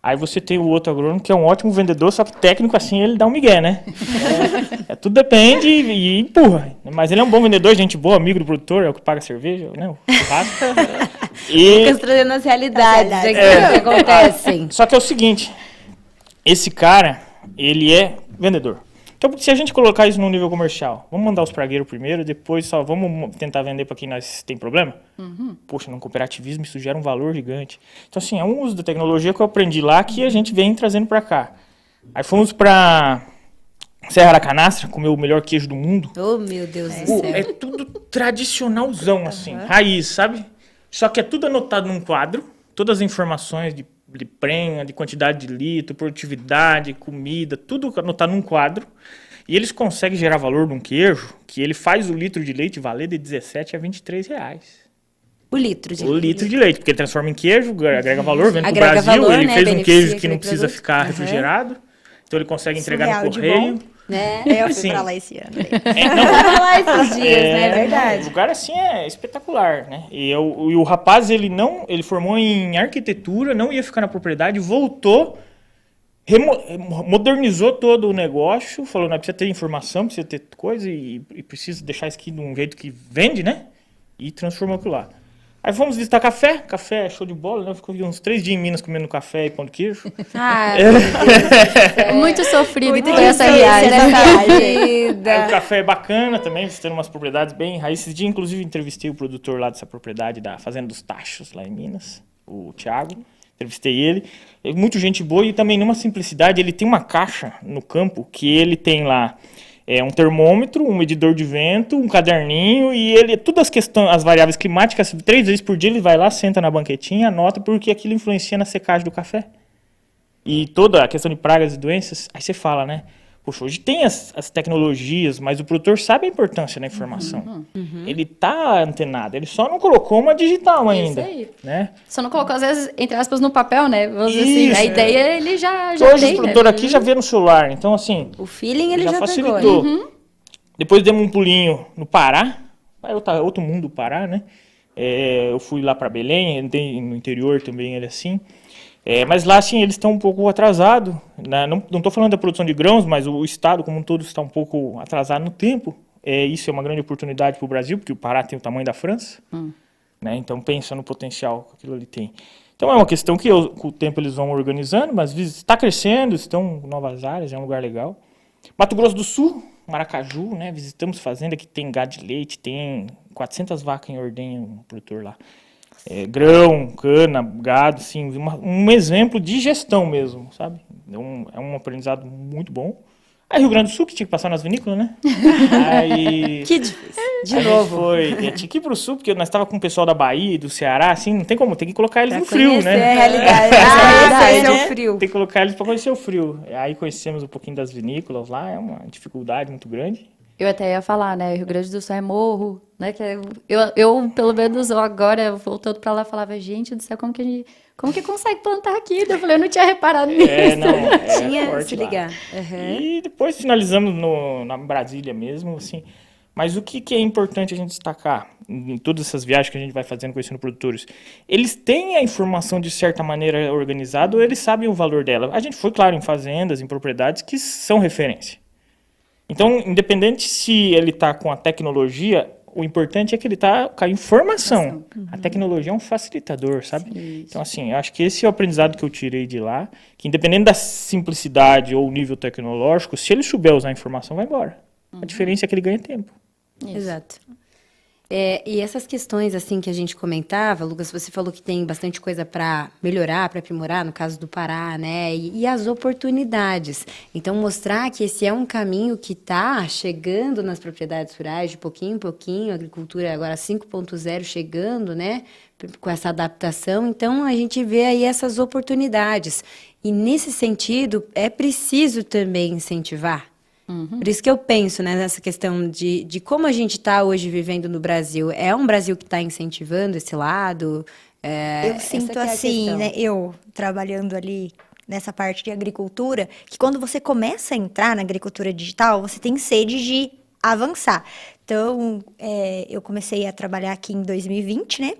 Aí você tem o outro agrônomo que é um ótimo vendedor, só que técnico assim ele dá um migué, né? Tudo depende e empurra. Mas ele é um bom vendedor, gente boa, amigo do produtor, é o que paga a cerveja, né? O churrasco. Lucas trazendo as realidades aqui que acontecem. Só que é o seguinte, esse cara, ele é vendedor. Então, se a gente colocar isso no nível comercial, vamos mandar os pragueiros primeiro, depois só vamos tentar vender para quem nós tem problema? Poxa, no cooperativismo isso gera um valor gigante. Então, assim, é um uso da tecnologia que eu aprendi lá que a gente vem trazendo para cá. Aí fomos para Serra da Canastra, comer o melhor queijo do mundo. Oh, meu Deus do céu. É tudo tradicionalzão, assim, raiz, sabe? Só que é tudo anotado num quadro, todas as informações de prenha, de quantidade de litro, produtividade, comida, tudo anotado num quadro. E eles conseguem gerar valor num queijo que ele faz o litro de leite valer de 17 a 23 reais. O litro de leite. O litro de leite, porque ele transforma em queijo, agrega valor, vende pro Agrega Brasil, valor, ele né? fez um queijo que não aquele precisa produto. ficar refrigerado, então ele consegue entregar Surreal no de correio. bom. Né? Eu fui Sim. pra lá esse ano. Vamos lá esses dias, né? É verdade. O lugar assim é espetacular, né? E o rapaz, ele formou em arquitetura, não ia ficar na propriedade, voltou, modernizou todo o negócio, falou, não, precisa ter informação, precisa ter coisa e precisa deixar isso aqui de um jeito que vende, né? E transformou aquilo lá. Aí fomos visitar café. Café é show de bola, né? Eu fiquei uns 3 dias em Minas comendo café e pão de queijo. Ah, Muito sofrido Muito foi essa difícil viagem, essa né? Aí o vida. café é bacana também, visitando umas propriedades bem... Aí esses dias, inclusive, entrevistei o produtor lá dessa propriedade da Fazenda dos Tachos, lá em Minas, o Thiago. Entrevistei ele. É muito gente boa e também numa simplicidade, ele tem uma caixa no campo que ele tem lá um termômetro, um medidor de vento, um caderninho e ele, todas as questões, as variáveis climáticas, 3 vezes por dia ele vai lá, senta na banquetinha, anota porque aquilo influencia na secagem do café. E toda a questão de pragas e doenças, aí você fala, né? Poxa, hoje tem as tecnologias, mas o produtor sabe a importância da informação. Ele tá antenado, ele só não colocou uma digital ainda. Isso aí. Né? Só não colocou, às vezes, entre aspas, no papel, né? Vamos dizer assim, Isso, a ideia ele já Hoje tem, o produtor né? aqui já vê no celular, então assim, O feeling ele já facilitou. pegou. Depois demos um pulinho no Pará, outro mundo do Pará, né? Eu fui lá para Belém, andei no interior também, ele assim. Mas lá, assim, eles estão um pouco atrasados. Né? Não estou falando da produção de grãos, mas o estado como um todo está um pouco atrasado no tempo. Isso é uma grande oportunidade para o Brasil, porque o Pará tem o tamanho da França. Né? Então, pensa no potencial que aquilo ali tem. Então, é uma questão que com o tempo eles vão organizando, mas está crescendo, estão em novas áreas, é um lugar legal. Mato Grosso do Sul, Maracaju, né? Visitamos fazenda que tem gado de leite, tem 400 vacas em ordenha, um produtor lá. Grão, cana, gado, assim, um exemplo de gestão mesmo, sabe? É um aprendizado muito bom. Aí Rio Grande do Sul, que tinha que passar nas vinícolas, né? Aí... Que difícil. De a novo. gente tinha que ir pro sul, porque nós estávamos com o pessoal da Bahia e do Ceará, assim, não tem como, tem que colocar eles Pra no frio, conhecer né? a realidade. Esse é o frio. Tem que colocar eles para conhecer o frio. Aí conhecemos um pouquinho das vinícolas lá, é uma dificuldade muito grande. Eu até ia falar, né? Rio Grande do Sul é morro, né? Que eu pelo menos, agora, voltando pra lá, falava, gente do céu, como que consegue plantar aqui? Eu falei, eu não tinha reparado nisso. Tinha forte se lá. ligar. Uhum. E depois finalizamos na Brasília mesmo, assim. Mas o que é importante a gente destacar em todas essas viagens que a gente vai fazendo conhecendo produtores? Eles têm a informação de certa maneira organizada ou eles sabem o valor dela. A gente foi, claro, em fazendas, em propriedades que são referência. Então, independente se ele está com a tecnologia, o importante é que ele está com a informação. A tecnologia é um facilitador, sabe? Sim. Então, assim, eu acho que esse é o aprendizado que eu tirei de lá, que independente da simplicidade ou nível tecnológico, se ele souber usar a informação, vai embora. A diferença é que ele ganha tempo. Isso. Exato. E essas questões assim que a gente comentava, Lucas, você falou que tem bastante coisa para melhorar, para aprimorar, no caso do Pará, né? E as oportunidades. Então, mostrar que esse é um caminho que está chegando nas propriedades rurais, de pouquinho em pouquinho, a agricultura agora 5.0 chegando, né? Com essa adaptação. Então, a gente vê aí essas oportunidades. E, nesse sentido, é preciso também incentivar. Por isso que eu penso, né, nessa questão de como a gente está hoje vivendo no Brasil. É um Brasil que está incentivando esse lado? Eu sinto que é a assim, questão. né? Eu trabalhando ali nessa parte de agricultura, que quando você começa a entrar na agricultura digital, você tem sede de avançar. Então, eu comecei a trabalhar aqui em 2020, né?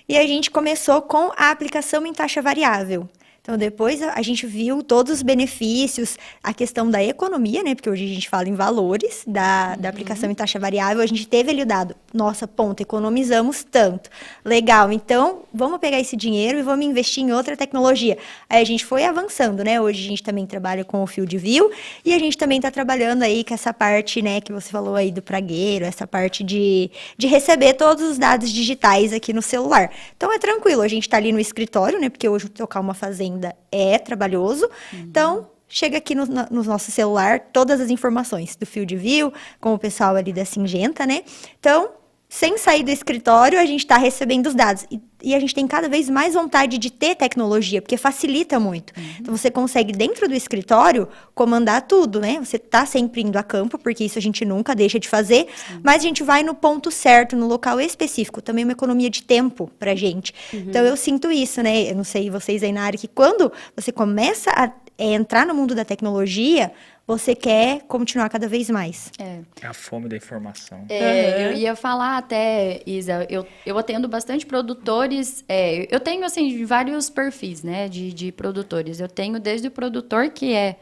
E a gente começou com a aplicação em taxa variável. Então, depois a gente viu todos os benefícios, a questão da economia, né? Porque hoje a gente fala em valores da aplicação em taxa variável. A gente teve ali o dado, nossa, ponto, economizamos tanto. Legal, então vamos pegar esse dinheiro e vamos investir em outra tecnologia. Aí a gente foi avançando, né? Hoje a gente também trabalha com o Field View e a gente também está trabalhando aí com essa parte, né? Que você falou aí do pragueiro, essa parte de receber todos os dados digitais aqui no celular. Então é tranquilo, a gente está ali no escritório, né? Porque hoje tocar uma fazenda é trabalhoso, então chega aqui no nosso celular todas as informações do Field View, com o pessoal ali da Syngenta, né? Então, sem sair do escritório, a gente está recebendo os dados. E a gente tem cada vez mais vontade de ter tecnologia, porque facilita muito. Então, você consegue, dentro do escritório, comandar tudo, né? Você está sempre indo a campo, porque isso a gente nunca deixa de fazer, mas a gente vai no ponto certo, no local específico. Também é uma economia de tempo pra gente. Então, eu sinto isso, né? Eu não sei vocês aí na área, que quando você começa a entrar no mundo da tecnologia, você quer continuar cada vez mais. É a fome da informação. Eu ia falar até, Isa, eu atendo bastante produtores, eu tenho, assim, vários perfis, né, de produtores. Eu tenho desde o produtor que é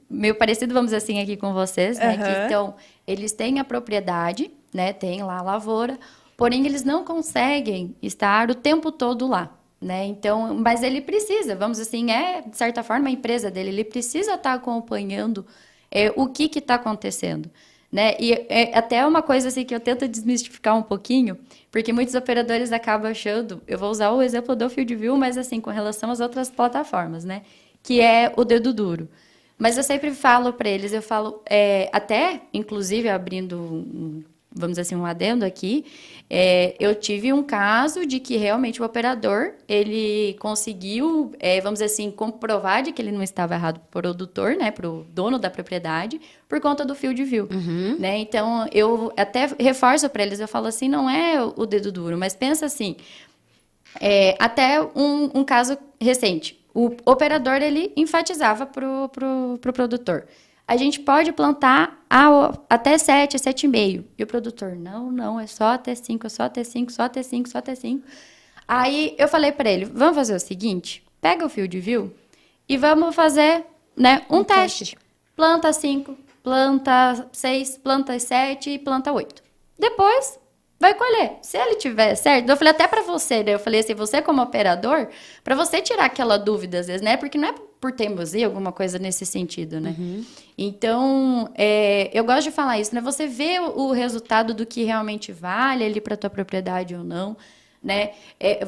meio parecido, vamos dizer assim, aqui com vocês, né, que então, eles têm a propriedade, né, tem lá a lavoura, porém eles não conseguem estar o tempo todo lá, né? Então, mas ele precisa, vamos assim, de certa forma a empresa dele, ele precisa estar acompanhando o que está acontecendo, né? E até uma coisa assim que eu tento desmistificar um pouquinho, porque muitos operadores acabam achando, eu vou usar o exemplo do FieldView, mas assim, com relação às outras plataformas, né? Que é o dedo duro. Mas eu sempre falo para eles, eu falo, até, inclusive, abrindo, vamos dizer assim, um adendo aqui, eu tive um caso de que realmente o operador, ele conseguiu, vamos dizer assim, comprovar de que ele não estava errado para o produtor, né, para o dono da propriedade, por conta do FieldView, né? Então, eu até reforço para eles, eu falo assim, não é o dedo duro, mas pensa assim, até um caso recente, o operador, ele enfatizava pro produtor. A gente pode plantar até 7, 7,5. E o produtor, não, é só até 5, é só até 5, só até 5, só até 5. Aí eu falei para ele, vamos fazer o seguinte, pega o FieldView e vamos fazer, né, um teste. Planta 5, planta 6, planta 7 e planta 8. Depois vai colher. Se ele tiver certo, eu falei até para você, né? Eu falei assim, você como operador, para você tirar aquela dúvida às vezes, né? Porque não é por teimosia, alguma coisa nesse sentido, né? Então, eu gosto de falar isso, né? Você vê o resultado do que realmente vale ali para tua propriedade ou não, né?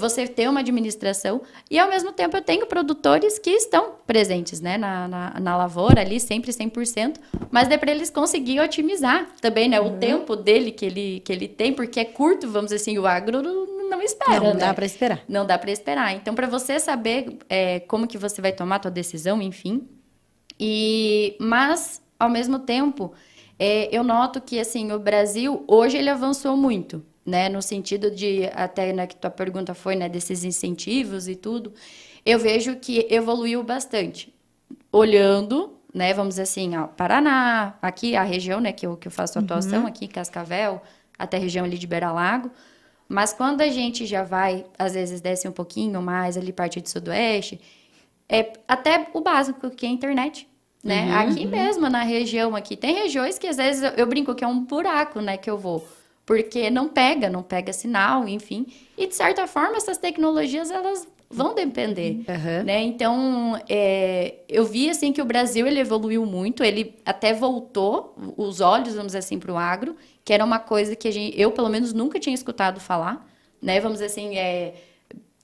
Você ter uma administração e, ao mesmo tempo, eu tenho produtores que estão presentes, né? Na lavoura ali, sempre 100%, mas é para eles conseguirem otimizar também, né? O tempo dele que ele tem, porque é curto, vamos dizer assim, o agro não espera, Não né? dá para esperar. Não dá para esperar. Então, para você saber como que você vai tomar a tua decisão, enfim. Mas, ao mesmo tempo, eu noto que, assim, o Brasil, hoje, ele avançou muito, né, no sentido de, até, né, que tua pergunta foi, né, desses incentivos e tudo, eu vejo que evoluiu bastante. Olhando, né, vamos dizer assim, Paraná, aqui a região, né, que eu faço atuação, aqui Cascavel, até a região ali de Beira-Lago, mas quando a gente já vai, às vezes desce um pouquinho mais ali parte de Sudoeste, até o básico, que é a internet, né, aqui mesmo na região aqui, tem regiões que às vezes eu brinco que é um buraco, né, que eu vou, porque não pega sinal, enfim. E, de certa forma, essas tecnologias, elas vão depender, né? Então, eu vi, assim, que o Brasil, ele evoluiu muito, ele até voltou os olhos, vamos dizer assim, para o agro, que era uma coisa que eu, pelo menos, nunca tinha escutado falar, né? Vamos dizer assim,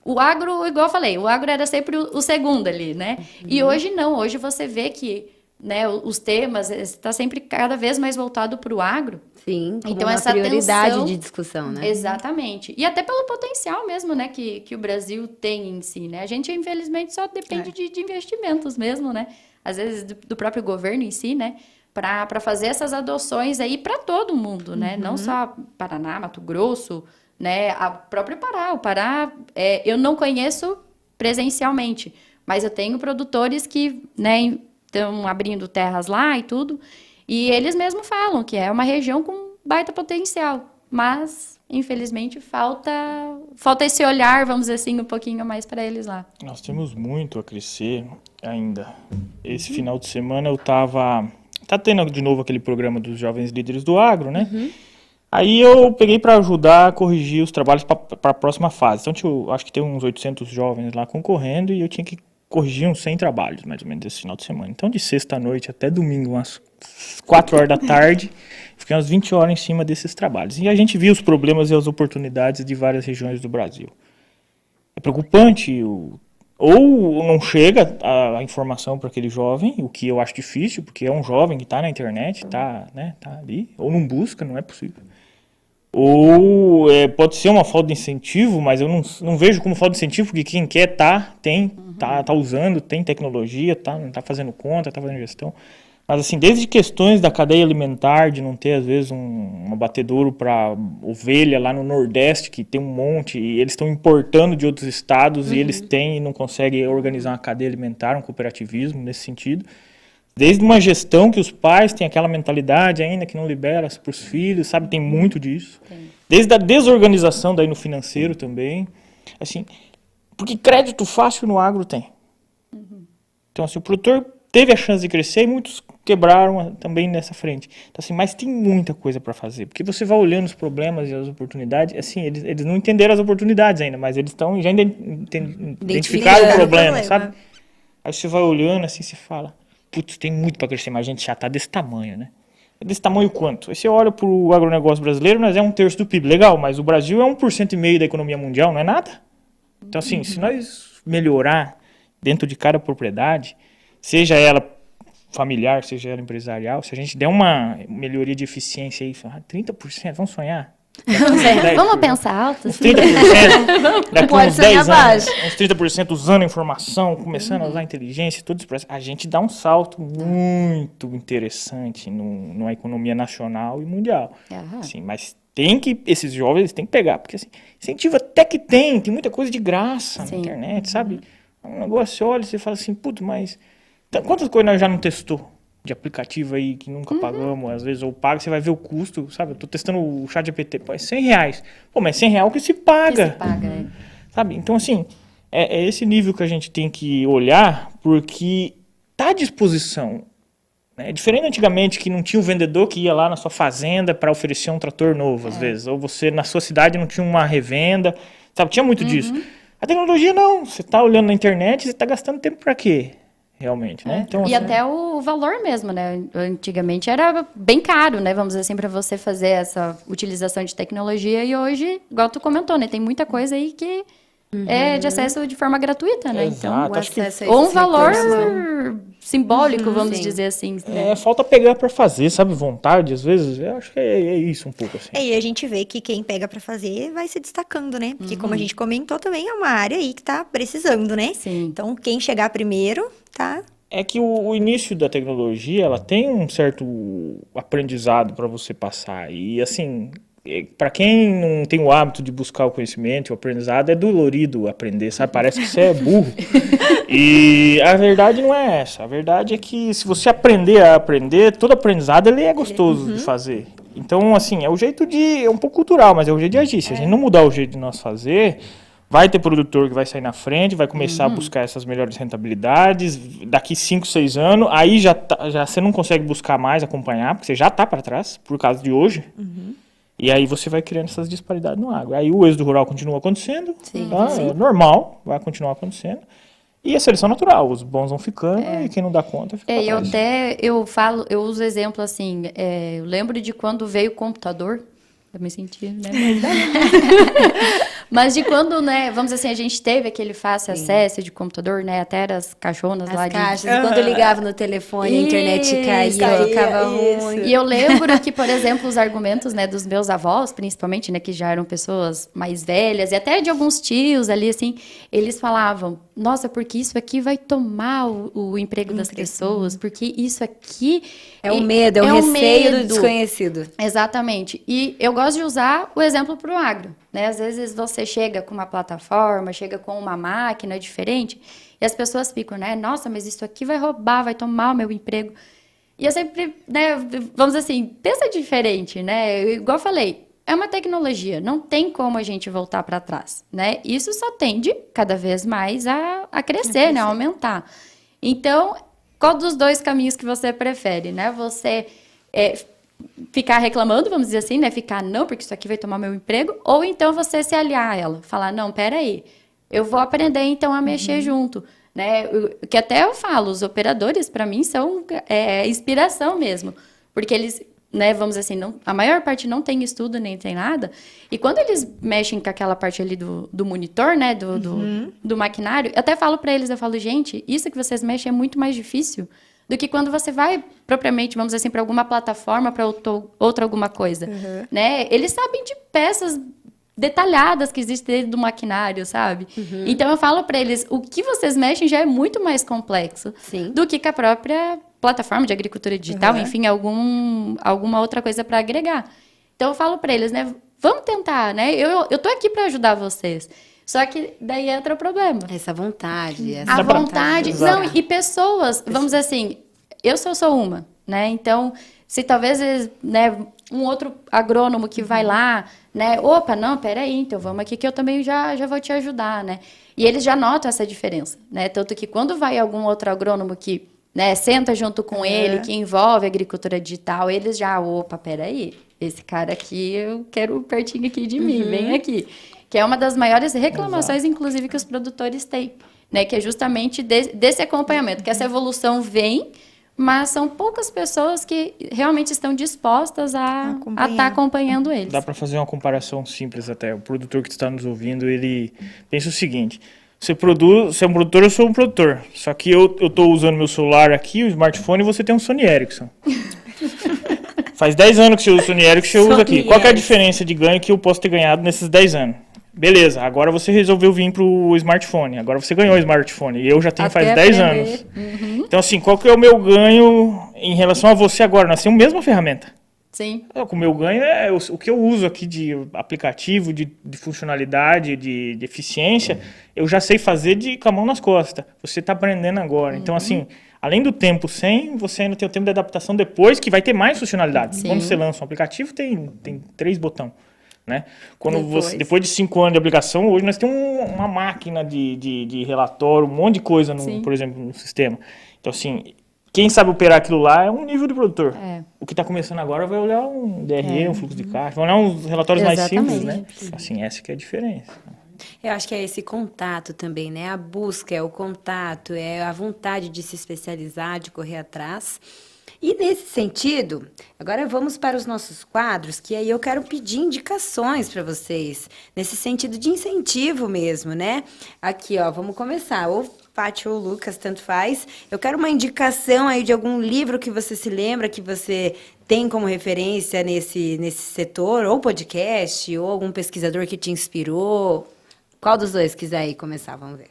o agro, igual eu falei, o agro era sempre o segundo ali, né? E hoje não, hoje você vê que, né, os temas está sempre cada vez mais voltado para o agro. Sim, como então, uma essa prioridade atenção, de discussão, né? Exatamente. E até pelo potencial mesmo, né, que o Brasil tem em si, né? A gente, infelizmente, só depende de investimentos mesmo, né? Às vezes do próprio governo em si, né? Para fazer essas adoções aí para todo mundo, né? Não só Paraná, Mato Grosso, né? A própria Pará. O Pará, eu não conheço presencialmente, mas eu tenho produtores que, né, estão abrindo terras lá e tudo, e eles mesmos falam que é uma região com baita potencial, mas, infelizmente, falta esse olhar, vamos dizer assim, um pouquinho mais para eles lá. Nós temos muito a crescer ainda. Esse final de semana eu tá tendo de novo aquele programa dos Jovens Líderes do Agro, né? Aí eu peguei para ajudar a corrigir os trabalhos para a próxima fase. Então, acho que tem uns 800 jovens lá concorrendo e eu tinha que corrigir uns 100 trabalhos, mais ou menos, esse final de semana. Então, de sexta-noite até domingo, umas 4 horas da tarde, fiquei umas 20 horas em cima desses trabalhos. E a gente viu os problemas e as oportunidades de várias regiões do Brasil. É preocupante, ou não chega a informação para aquele jovem, o que eu acho difícil, porque é um jovem que está na internet, tá ali, ou não busca, não é possível. Ou pode ser uma falta de incentivo, mas eu não vejo como falta de incentivo, porque quem quer tá usando, tem tecnologia, não tá fazendo conta, tá fazendo gestão. Mas assim, desde questões da cadeia alimentar, de não ter às vezes um abatedouro para ovelha lá no Nordeste, que tem um monte, e eles estão importando de outros estados, e eles têm e não conseguem organizar uma cadeia alimentar, um cooperativismo nesse sentido. Desde uma gestão que os pais têm aquela mentalidade ainda que não libera para os filhos, sabe? Tem muito disso. Sim. Desde a desorganização daí no financeiro também. Assim, porque crédito fácil no agro tem. Então, assim, o produtor teve a chance de crescer e muitos quebraram também nessa frente. Então, assim, mas tem muita coisa para fazer, porque você vai olhando os problemas e as oportunidades, assim, eles não entenderam as oportunidades ainda, mas eles estão já identificaram o problema, sabe? Aí você vai olhando assim, você fala, putz, tem muito para crescer, mas a gente já tá desse tamanho, né? Desse tamanho quanto? Aí você olha pro agronegócio brasileiro, nós é 1/3 do PIB, legal, mas o Brasil é 1,5% da economia mundial, não é nada? Então, assim, se nós melhorar dentro de cada propriedade, seja ela familiar, seja ela empresarial, se a gente der uma melhoria de eficiência aí, 30%, vamos sonhar? Vamos pensar alto? Uns 30%, daqui Pode uns ser 10 abaixo. anos, uns 30% usando a informação, começando a usar a inteligência, tudo isso, a gente dá um salto muito interessante numa economia nacional e mundial. Assim, mas esses jovens têm que pegar, porque assim, incentivo até que tem muita coisa de graça na internet, sabe? Um negócio, você olha e você fala assim, puto, mas quantas coisas nós já não testou? De aplicativo aí que nunca pagamos, às vezes, ou paga, você vai ver o custo, sabe? Eu tô testando o ChatGPT, pô, é R$100. Pô, mas R$100 que se paga. Sabe? Então, assim, é esse nível que a gente tem que olhar, porque tá à disposição. Né? Diferente antigamente, que não tinha um vendedor que ia lá na sua fazenda para oferecer um trator novo, às vezes. Ou você, na sua cidade, não tinha uma revenda, sabe? Tinha muito disso. A tecnologia, não. Você tá olhando na internet, você tá gastando tempo para quê? Realmente, né? Então, e assim, até o valor mesmo, né? Antigamente era bem caro, né? Vamos dizer assim, para você fazer essa utilização de tecnologia. E hoje, igual tu comentou, né? Tem muita coisa aí que é de acesso de forma gratuita, né? Exato. Então, Acho que ou um valor simbólico, vamos dizer assim. Né? Falta pegar para fazer, sabe? Vontade, às vezes. Eu acho que é isso um pouco, assim. E a gente vê que quem pega pra fazer vai se destacando, né? Porque como a gente comentou, também é uma área aí que tá precisando, né? Sim. Então, quem chegar primeiro, tá? É que o início da tecnologia, ela tem um certo aprendizado para você passar. E, assim, para quem não tem o hábito de buscar o conhecimento, o aprendizado, é dolorido aprender, sabe? Parece que você é burro. E a verdade não é essa. A verdade é que se você aprender a aprender, todo aprendizado ele é gostoso de fazer. Então, assim, é um pouco cultural, mas é o jeito de agir. Se a gente não mudar o jeito de nós fazer, vai ter produtor que vai sair na frente, vai começar a buscar essas melhores rentabilidades, daqui 5, 6 anos, aí já você não consegue buscar mais, acompanhar, porque você já está para trás, por causa de hoje. E aí você vai criando essas disparidades no agro. Aí o êxodo rural continua acontecendo, é normal, vai continuar acontecendo. E a seleção natural, os bons vão ficando e quem não dá conta fica pra trás. Eu uso exemplo assim, eu lembro de quando veio o computador, eu me senti, né? Mas de quando, né, vamos dizer assim, a gente teve aquele fácil acesso de computador, né, até as caixonas lá de... Caixas, e quando ligava no telefone, a internet caía, ficava ruim. E eu lembro que, por exemplo, os argumentos, né, dos meus avós, principalmente, né, que já eram pessoas mais velhas, e até de alguns tios ali, assim, eles falavam, nossa, porque isso aqui vai tomar o emprego das pessoas, porque isso aqui... É o medo, é o receio do medo. desconhecido. Exatamente. E eu gosto de usar o exemplo para o agro, né? Às vezes você chega com uma plataforma, chega com uma máquina diferente, e as pessoas ficam, né? Nossa, mas isso aqui vai roubar, vai tomar o meu emprego. E eu sempre, né, vamos dizer assim, pensa diferente, né? Igual eu falei, é uma tecnologia, não tem como a gente voltar para trás, né? Isso só tende cada vez mais a crescer, né? A aumentar. Então, qual dos dois caminhos que você prefere, né? Você ficar reclamando, vamos dizer assim, né? Ficar, não, porque isso aqui vai tomar meu emprego. Ou então você se aliar a ela. Falar, não, peraí, eu vou aprender então a mexer junto. Né? Que até eu falo, os operadores, para mim, são inspiração mesmo. Porque eles, né, vamos dizer assim, a maior parte não tem estudo, nem tem nada. E quando eles mexem com aquela parte ali do monitor, né, do maquinário, eu até falo para eles, eu falo, gente, isso que vocês mexem é muito mais difícil do que quando você vai propriamente, vamos dizer assim, para alguma plataforma, para outra alguma coisa. Né? Eles sabem de peças detalhadas que existem dentro do maquinário, sabe? Então eu falo para eles, o que vocês mexem já é muito mais complexo do que com a própria plataforma de agricultura digital, enfim, alguma outra coisa para agregar. Então eu falo para eles, né, vamos tentar, né? Eu tô aqui para ajudar vocês. Só que daí entra o problema. Essa vontade. A vontade. Não, e pessoas, vamos dizer assim, eu sou uma, né? Então, se talvez, né, um outro agrônomo que vai lá, né? Opa, não, peraí, então vamos aqui que eu também já vou te ajudar, né? E eles já notam essa diferença, né? Tanto que quando vai algum outro agrônomo que né, senta junto com ele, que envolve a agricultura digital, eles já, opa, peraí, esse cara aqui eu quero pertinho aqui de mim, vem aqui. Que é uma das maiores reclamações, inclusive, que os produtores têm, né, que é justamente desse acompanhamento, que essa evolução vem, mas são poucas pessoas que realmente estão dispostas a estar acompanhando eles. Dá para fazer uma comparação simples até. O produtor que está nos ouvindo, ele pensa o seguinte: você é um produtor, eu sou um produtor. Só que eu estou usando meu celular aqui, o smartphone, e você tem um Sony Ericsson. Faz 10 anos que você usa o Sony Ericsson, eu uso aqui. Qual que é a diferença de ganho que eu posso ter ganhado nesses 10 anos? Beleza, agora você resolveu vir pro smartphone. Agora você ganhou o smartphone. E eu já tenho faz 10 anos. Então, assim, qual que é o meu ganho em relação a você agora? Nós temos a mesma ferramenta. Sim. O meu ganho é o que eu uso aqui de aplicativo, de funcionalidade, de eficiência. Eu já sei fazer com a mão nas costas. Você está aprendendo agora. Então, assim, além do tempo sem, você ainda tem o tempo de adaptação depois, que vai ter mais funcionalidade. Sim. Quando você lança um aplicativo, tem 3 botões. Né? Depois de 5 anos de aplicação, hoje nós temos uma máquina de relatório, um monte de coisa, por exemplo, no sistema. Então, assim, quem sabe operar aquilo lá é um nível de produtor. O que está começando agora vai olhar um DRE, um fluxo de caixa, vai olhar uns relatórios mais simples, né? Assim, essa que é a diferença. Eu acho que é esse contato também, né? A busca, é o contato, é a vontade de se especializar, de correr atrás. E nesse sentido, agora vamos para os nossos quadros, que aí eu quero pedir indicações para vocês, nesse sentido de incentivo mesmo, né? Aqui, ó, vamos começar. Ou Paty ou Lucas, tanto faz. Eu quero uma indicação aí de algum livro que você se lembra, que você tem como referência nesse setor, ou podcast, ou algum pesquisador que te inspirou. Qual dos dois quiser aí começar? Vamos ver.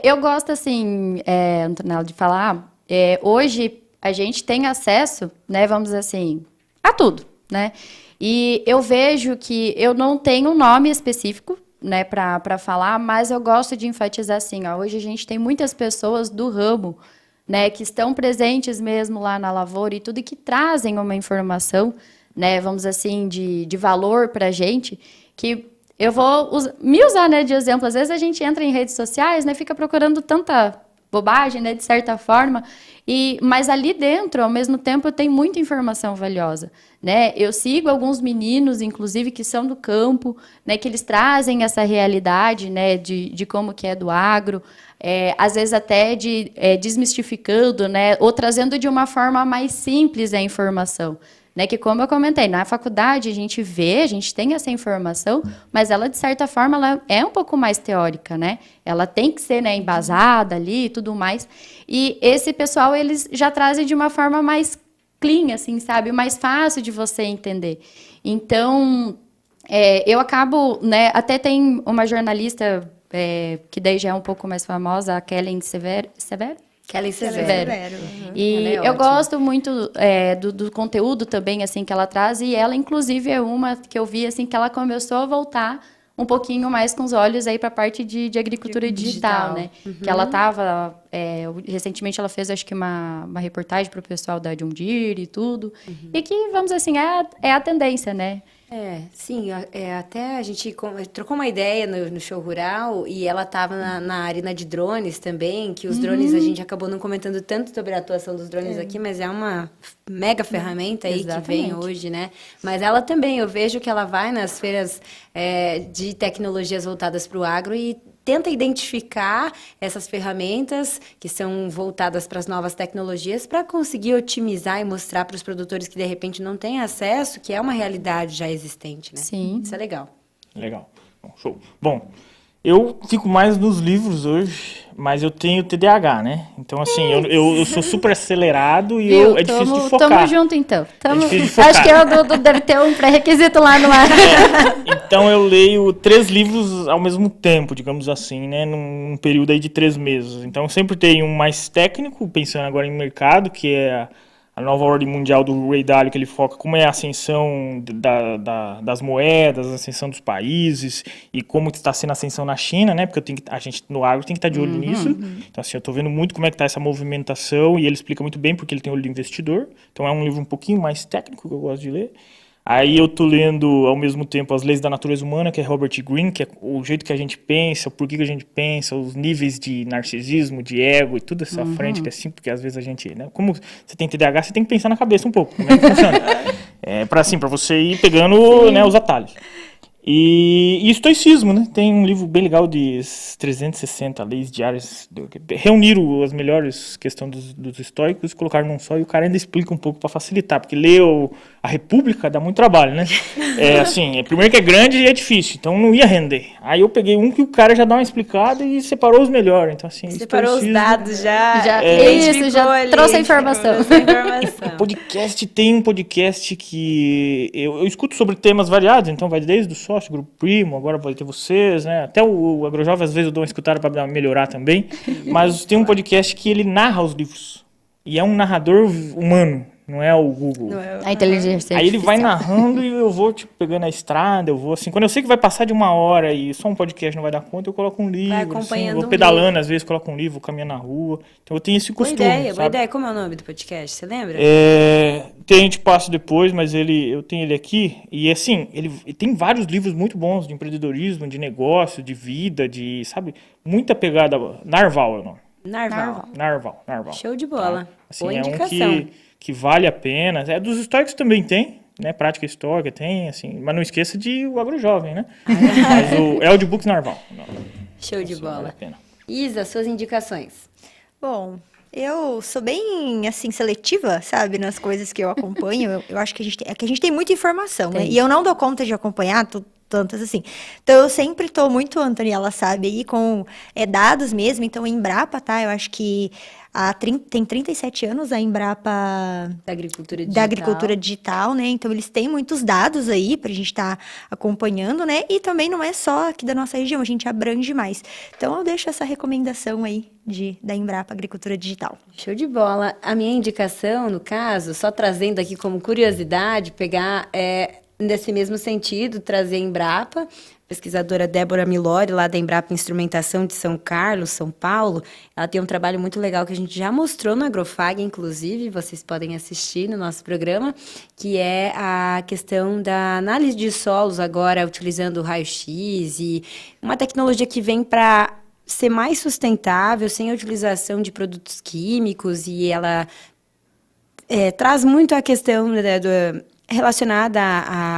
Eu gosto, assim, Antonella, de falar... hoje a gente tem acesso, né, vamos dizer assim, a tudo, né? E eu vejo que eu não tenho um nome específico, né, para falar, mas eu gosto de enfatizar assim, ó, hoje a gente tem muitas pessoas do ramo, né, que estão presentes mesmo lá na lavoura e tudo, e que trazem uma informação, né, vamos dizer assim, de valor para a gente, que eu vou me usar, né, de exemplo. Às vezes a gente entra em redes sociais, né, fica procurando tanta bobagem, né, de certa forma, mas ali dentro, ao mesmo tempo, tem muita informação valiosa, né? Eu sigo alguns meninos, inclusive, que são do campo, né, que eles trazem essa realidade, né, de como que é do agro, às vezes até desmistificando, né, ou trazendo de uma forma mais simples a informação. Né, que, como eu comentei, na faculdade a gente tem essa informação, mas ela, de certa forma, ela é um pouco mais teórica, né? Ela tem que ser, né, embasada ali e tudo mais. E esse pessoal, eles já trazem de uma forma mais clean, assim, sabe? Mais fácil de você entender. Então, eu acabo, né, até tem uma jornalista que daí já é um pouco mais famosa, a Kellen Severo? Kellen Severo. E eu gosto muito do conteúdo também, assim, que ela traz, e ela, inclusive, é uma que eu vi, assim, que ela começou a voltar um pouquinho mais com os olhos aí para a parte de agricultura digital, né? Que ela estava, recentemente ela fez, acho que uma reportagem para o pessoal da John Deere e tudo, e que, vamos dizer assim, é a tendência, né? Sim, até a gente trocou uma ideia no show rural e ela estava na arena de drones também, que os drones a gente acabou não comentando tanto sobre a atuação dos drones aqui, mas é uma mega ferramenta aí que vem hoje, né? Mas ela também, eu vejo que ela vai nas feiras de tecnologias voltadas para o agro e tenta identificar essas ferramentas que são voltadas para as novas tecnologias para conseguir otimizar e mostrar para os produtores que, de repente, não têm acesso, que é uma realidade já existente, né? Sim. Isso é legal. Legal. Bom, show. Bom, eu fico mais nos livros hoje, mas eu tenho TDAH, né? Então, assim, eu sou super acelerado e é difícil de focar. Tamo junto, então. É difícil de focar. Acho que deve ter um pré-requisito lá no ar. Então, eu leio 3 livros ao mesmo tempo, digamos assim, né? Num período aí de 3 meses. Então, eu sempre tenho um mais técnico, pensando agora em mercado, que é a nova ordem mundial do Ray Dalio, que ele foca como é a ascensão das moedas, a ascensão dos países e como está sendo a ascensão na China, né? Porque a gente no agro tem que estar de olho nisso. Então, assim, eu estou vendo muito como é que está essa movimentação e ele explica muito bem porque ele tem olho de investidor. Então, é um livro um pouquinho mais técnico que eu gosto de ler. Aí eu tô lendo, ao mesmo tempo, As Leis da Natureza Humana, que é Robert Greene, que é o jeito que a gente pensa, o porquê que a gente pensa, os níveis de narcisismo, de ego e tudo essa frente, que é assim, porque às vezes a gente, né, como você tem TDAH, você tem que pensar na cabeça um pouco, como é que funciona. Pra você ir pegando, né, os atalhos. E estoicismo, né? Tem um livro bem legal de 360 leis diárias. Reuniram as melhores questões dos estoicos, colocaram num só, e o cara ainda explica um pouco para facilitar, porque ler a República dá muito trabalho, né? Primeiro que é grande e é difícil, então não ia render. Aí eu peguei um que o cara já dá uma explicada e separou os melhores. Então, assim, separou os dados já. Isso, já trouxe a informação. Podcast, tem um podcast que eu escuto sobre temas variados, então vai desde o sócio, grupo primo, agora vai ter vocês, né? Até o Agrojovem, às vezes eu dou uma escutada para melhorar também, mas tem um podcast que ele narra os livros, e é um narrador humano, não é o Google. A inteligência artificial. Aí ele vai narrando e eu vou, tipo, pegando a estrada, eu vou assim, quando eu sei que vai passar de 1 hora e só um podcast não vai dar conta, eu coloco um livro, acompanhando assim, vou pedalando, às vezes coloco um livro, vou caminhando na rua, então eu tenho esse costume, boa ideia. Como é o nome do podcast, você lembra? Tem, a gente passa depois, mas eu tenho ele aqui, e assim, ele tem vários livros muito bons de empreendedorismo, de negócio, de vida, de, sabe, muita pegada. Narval é o nome. Narval. Show de bola. Tá? Assim, Boa é indicação. um que vale a pena. Dos estoicos também tem, né? Prática histórica tem, assim, mas não esqueça de o Agrojovem, né? Mas o Audiobooks Narval. Show de Vale bola. a pena. Isa, suas indicações. Bom, eu sou bem, assim, seletiva, sabe, nas coisas que eu acompanho. Eu acho que a gente tem muita informação, né? E eu não dou conta de acompanhar tantas assim. Então, eu sempre estou muito, Antoniela, sabe, aí com dados mesmo. Então, a Embrapa, tá? Eu acho que tem 37 anos a Embrapa da agricultura digital, né? Então, eles têm muitos dados aí pra gente estar acompanhando, né? E também não é só aqui da nossa região, a gente abrange mais. Então, eu deixo essa recomendação aí da Embrapa Agricultura Digital. Show de bola. A minha indicação, no caso, só trazendo aqui como curiosidade, pegar nesse mesmo sentido, trazer a Embrapa, pesquisadora Débora Milori, lá da Embrapa Instrumentação de São Carlos, São Paulo. Ela tem um trabalho muito legal que a gente já mostrou no Agrofag, inclusive, vocês podem assistir no nosso programa, que é a questão da análise de solos agora, utilizando o raio-x e uma tecnologia que vem para ser mais sustentável, sem a utilização de produtos químicos, e ela traz muito a questão relacionada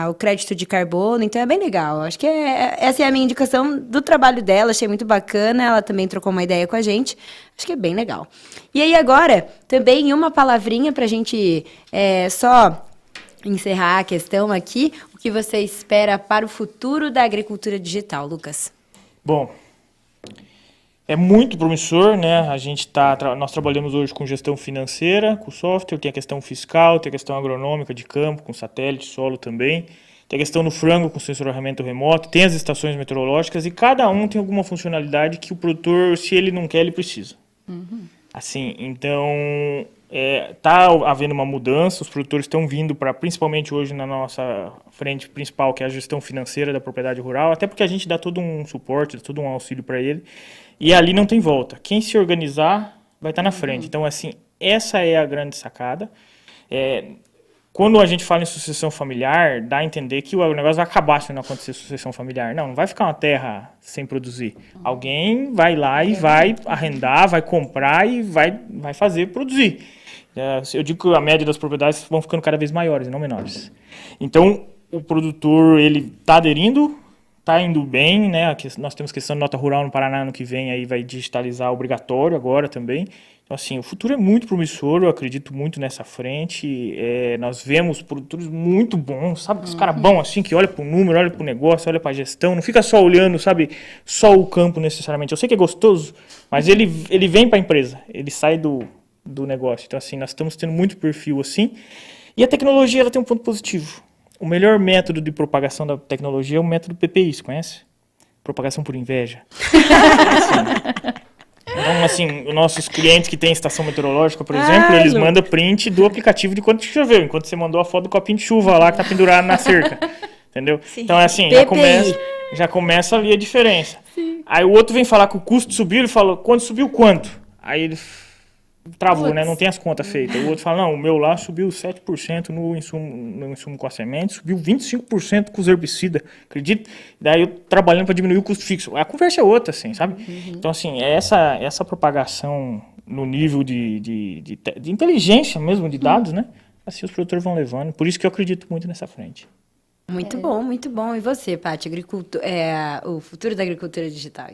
ao crédito de carbono, então é bem legal. Acho que essa é a minha indicação do trabalho dela, achei muito bacana, ela também trocou uma ideia com a gente, acho que é bem legal. E aí agora, também uma palavrinha para a gente só encerrar a questão aqui, o que você espera para o futuro da agricultura digital, Lucas? Bom, é muito promissor, né? Nós trabalhamos hoje com gestão financeira, com software, tem a questão fiscal, tem a questão agronômica de campo, com satélite, solo também, tem a questão no frango com sensoramento remoto, tem as estações meteorológicas e cada um tem alguma funcionalidade que o produtor, se ele não quer, ele precisa. Assim, então, tá havendo uma mudança, os produtores estão vindo para, principalmente hoje na nossa frente principal, que é a gestão financeira da propriedade rural, até porque a gente dá todo um suporte, todo um auxílio para ele. E ali não tem volta. Quem se organizar vai estar na frente. Então, assim, essa é a grande sacada. Quando a gente fala em sucessão familiar, dá a entender que o negócio vai acabar se não acontecer sucessão familiar. Não vai ficar uma terra sem produzir. Alguém vai lá e vai arrendar, vai comprar e vai fazer produzir. Eu digo que a média das propriedades vão ficando cada vez maiores e não menores. Então, o produtor, ele está aderindo, está indo bem, né? Nós temos questão de nota rural no Paraná ano que vem, aí vai digitalizar obrigatório agora também. Então, assim, o futuro é muito promissor, eu acredito muito nessa frente. Nós vemos produtores muito bons, sabe? Os caras bons, assim, que olha para o número, olha para o negócio, olha para a gestão, não fica só olhando, sabe, só o campo necessariamente. Eu sei que é gostoso, mas ele vem para a empresa, ele sai do negócio. Então, assim, nós estamos tendo muito perfil assim. E a tecnologia, ela tem um ponto positivo. O melhor método de propagação da tecnologia é o método PPI, você conhece? Propagação por inveja. Então, assim, os nossos clientes que têm estação meteorológica, por exemplo, eles mandam print do aplicativo de quanto choveu, enquanto você mandou a foto do copinho de chuva lá que tá pendurado na cerca. Entendeu? Sim. Então, é assim, já começa ali a diferença. Sim. Aí o outro vem falar que o custo subiu, ele fala, quando subiu quanto? Aí ele travou, né? Não tem as contas feitas. O outro fala, não, o meu lá subiu 7% no insumo com a semente, subiu 25% com os herbicidas, acredita? Daí eu trabalhando para diminuir o custo fixo. A conversa é outra, assim, sabe? Então, assim, essa propagação no nível de inteligência mesmo, de dados, né? Assim os produtores vão levando. Por isso que eu acredito muito nessa frente. Muito bom, muito bom. E você, Paty, o futuro da agricultura digital?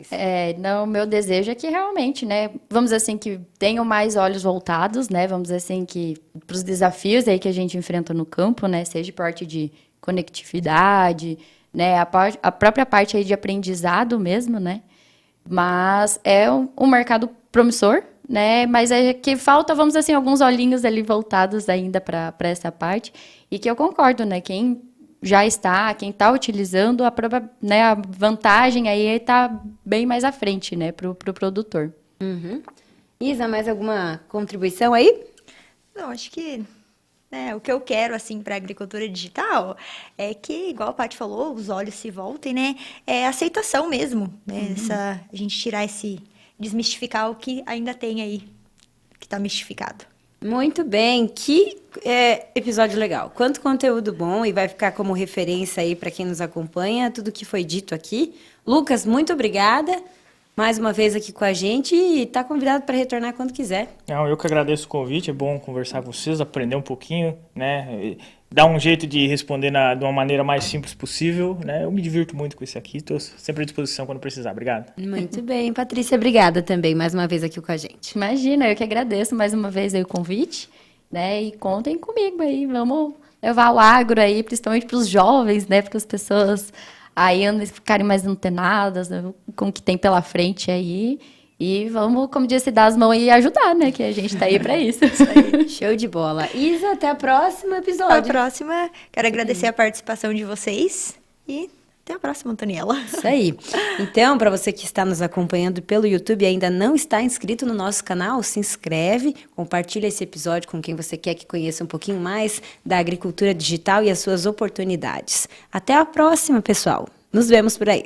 Não, meu desejo é que realmente, né, vamos dizer assim, que tenham mais olhos voltados, né, vamos dizer assim, que para os desafios aí que a gente enfrenta no campo, né, seja parte de conectividade, né, a própria parte aí de aprendizado mesmo, né, mas é um mercado promissor, né, mas é que falta, vamos dizer assim, alguns olhinhos ali voltados ainda para essa parte, e que eu concordo, né, quem está utilizando, a vantagem aí está bem mais à frente, né, para o produtor. Isa, mais alguma contribuição aí? Não, acho que o que eu quero, assim, para a agricultura digital é que, igual a Paty falou, os olhos se voltem, né? É aceitação mesmo, né? A gente desmistificar o que ainda tem aí, que está mistificado. Muito bem, que episódio legal. Quanto conteúdo bom e vai ficar como referência aí para quem nos acompanha, tudo que foi dito aqui. Lucas, muito obrigada mais uma vez aqui com a gente e está convidado para retornar quando quiser. Não, eu que agradeço o convite, é bom conversar com vocês, aprender um pouquinho, né? Dar um jeito de responder de uma maneira mais simples possível, né? Eu me divirto muito com isso aqui, estou sempre à disposição quando precisar. Obrigado. Muito bem, Patrícia, obrigada também mais uma vez aqui com a gente. Imagina, eu que agradeço mais uma vez aí o convite, né? E contem comigo aí, vamos levar o agro aí, principalmente para os jovens, né? Para as pessoas aí ficarem mais antenadas, né, com o que tem pela frente aí. E vamos, como disse, dar as mãos e ajudar, né? Que a gente tá aí para isso. Show de bola. Isa, até o próximo episódio. Até a próxima. Quero agradecer a participação de vocês e até a próxima, Antoniela. Isso aí. Então, para você que está nos acompanhando pelo YouTube e ainda não está inscrito no nosso canal, se inscreve, compartilha esse episódio com quem você quer que conheça um pouquinho mais da agricultura digital e as suas oportunidades. Até a próxima, pessoal. Nos vemos por aí.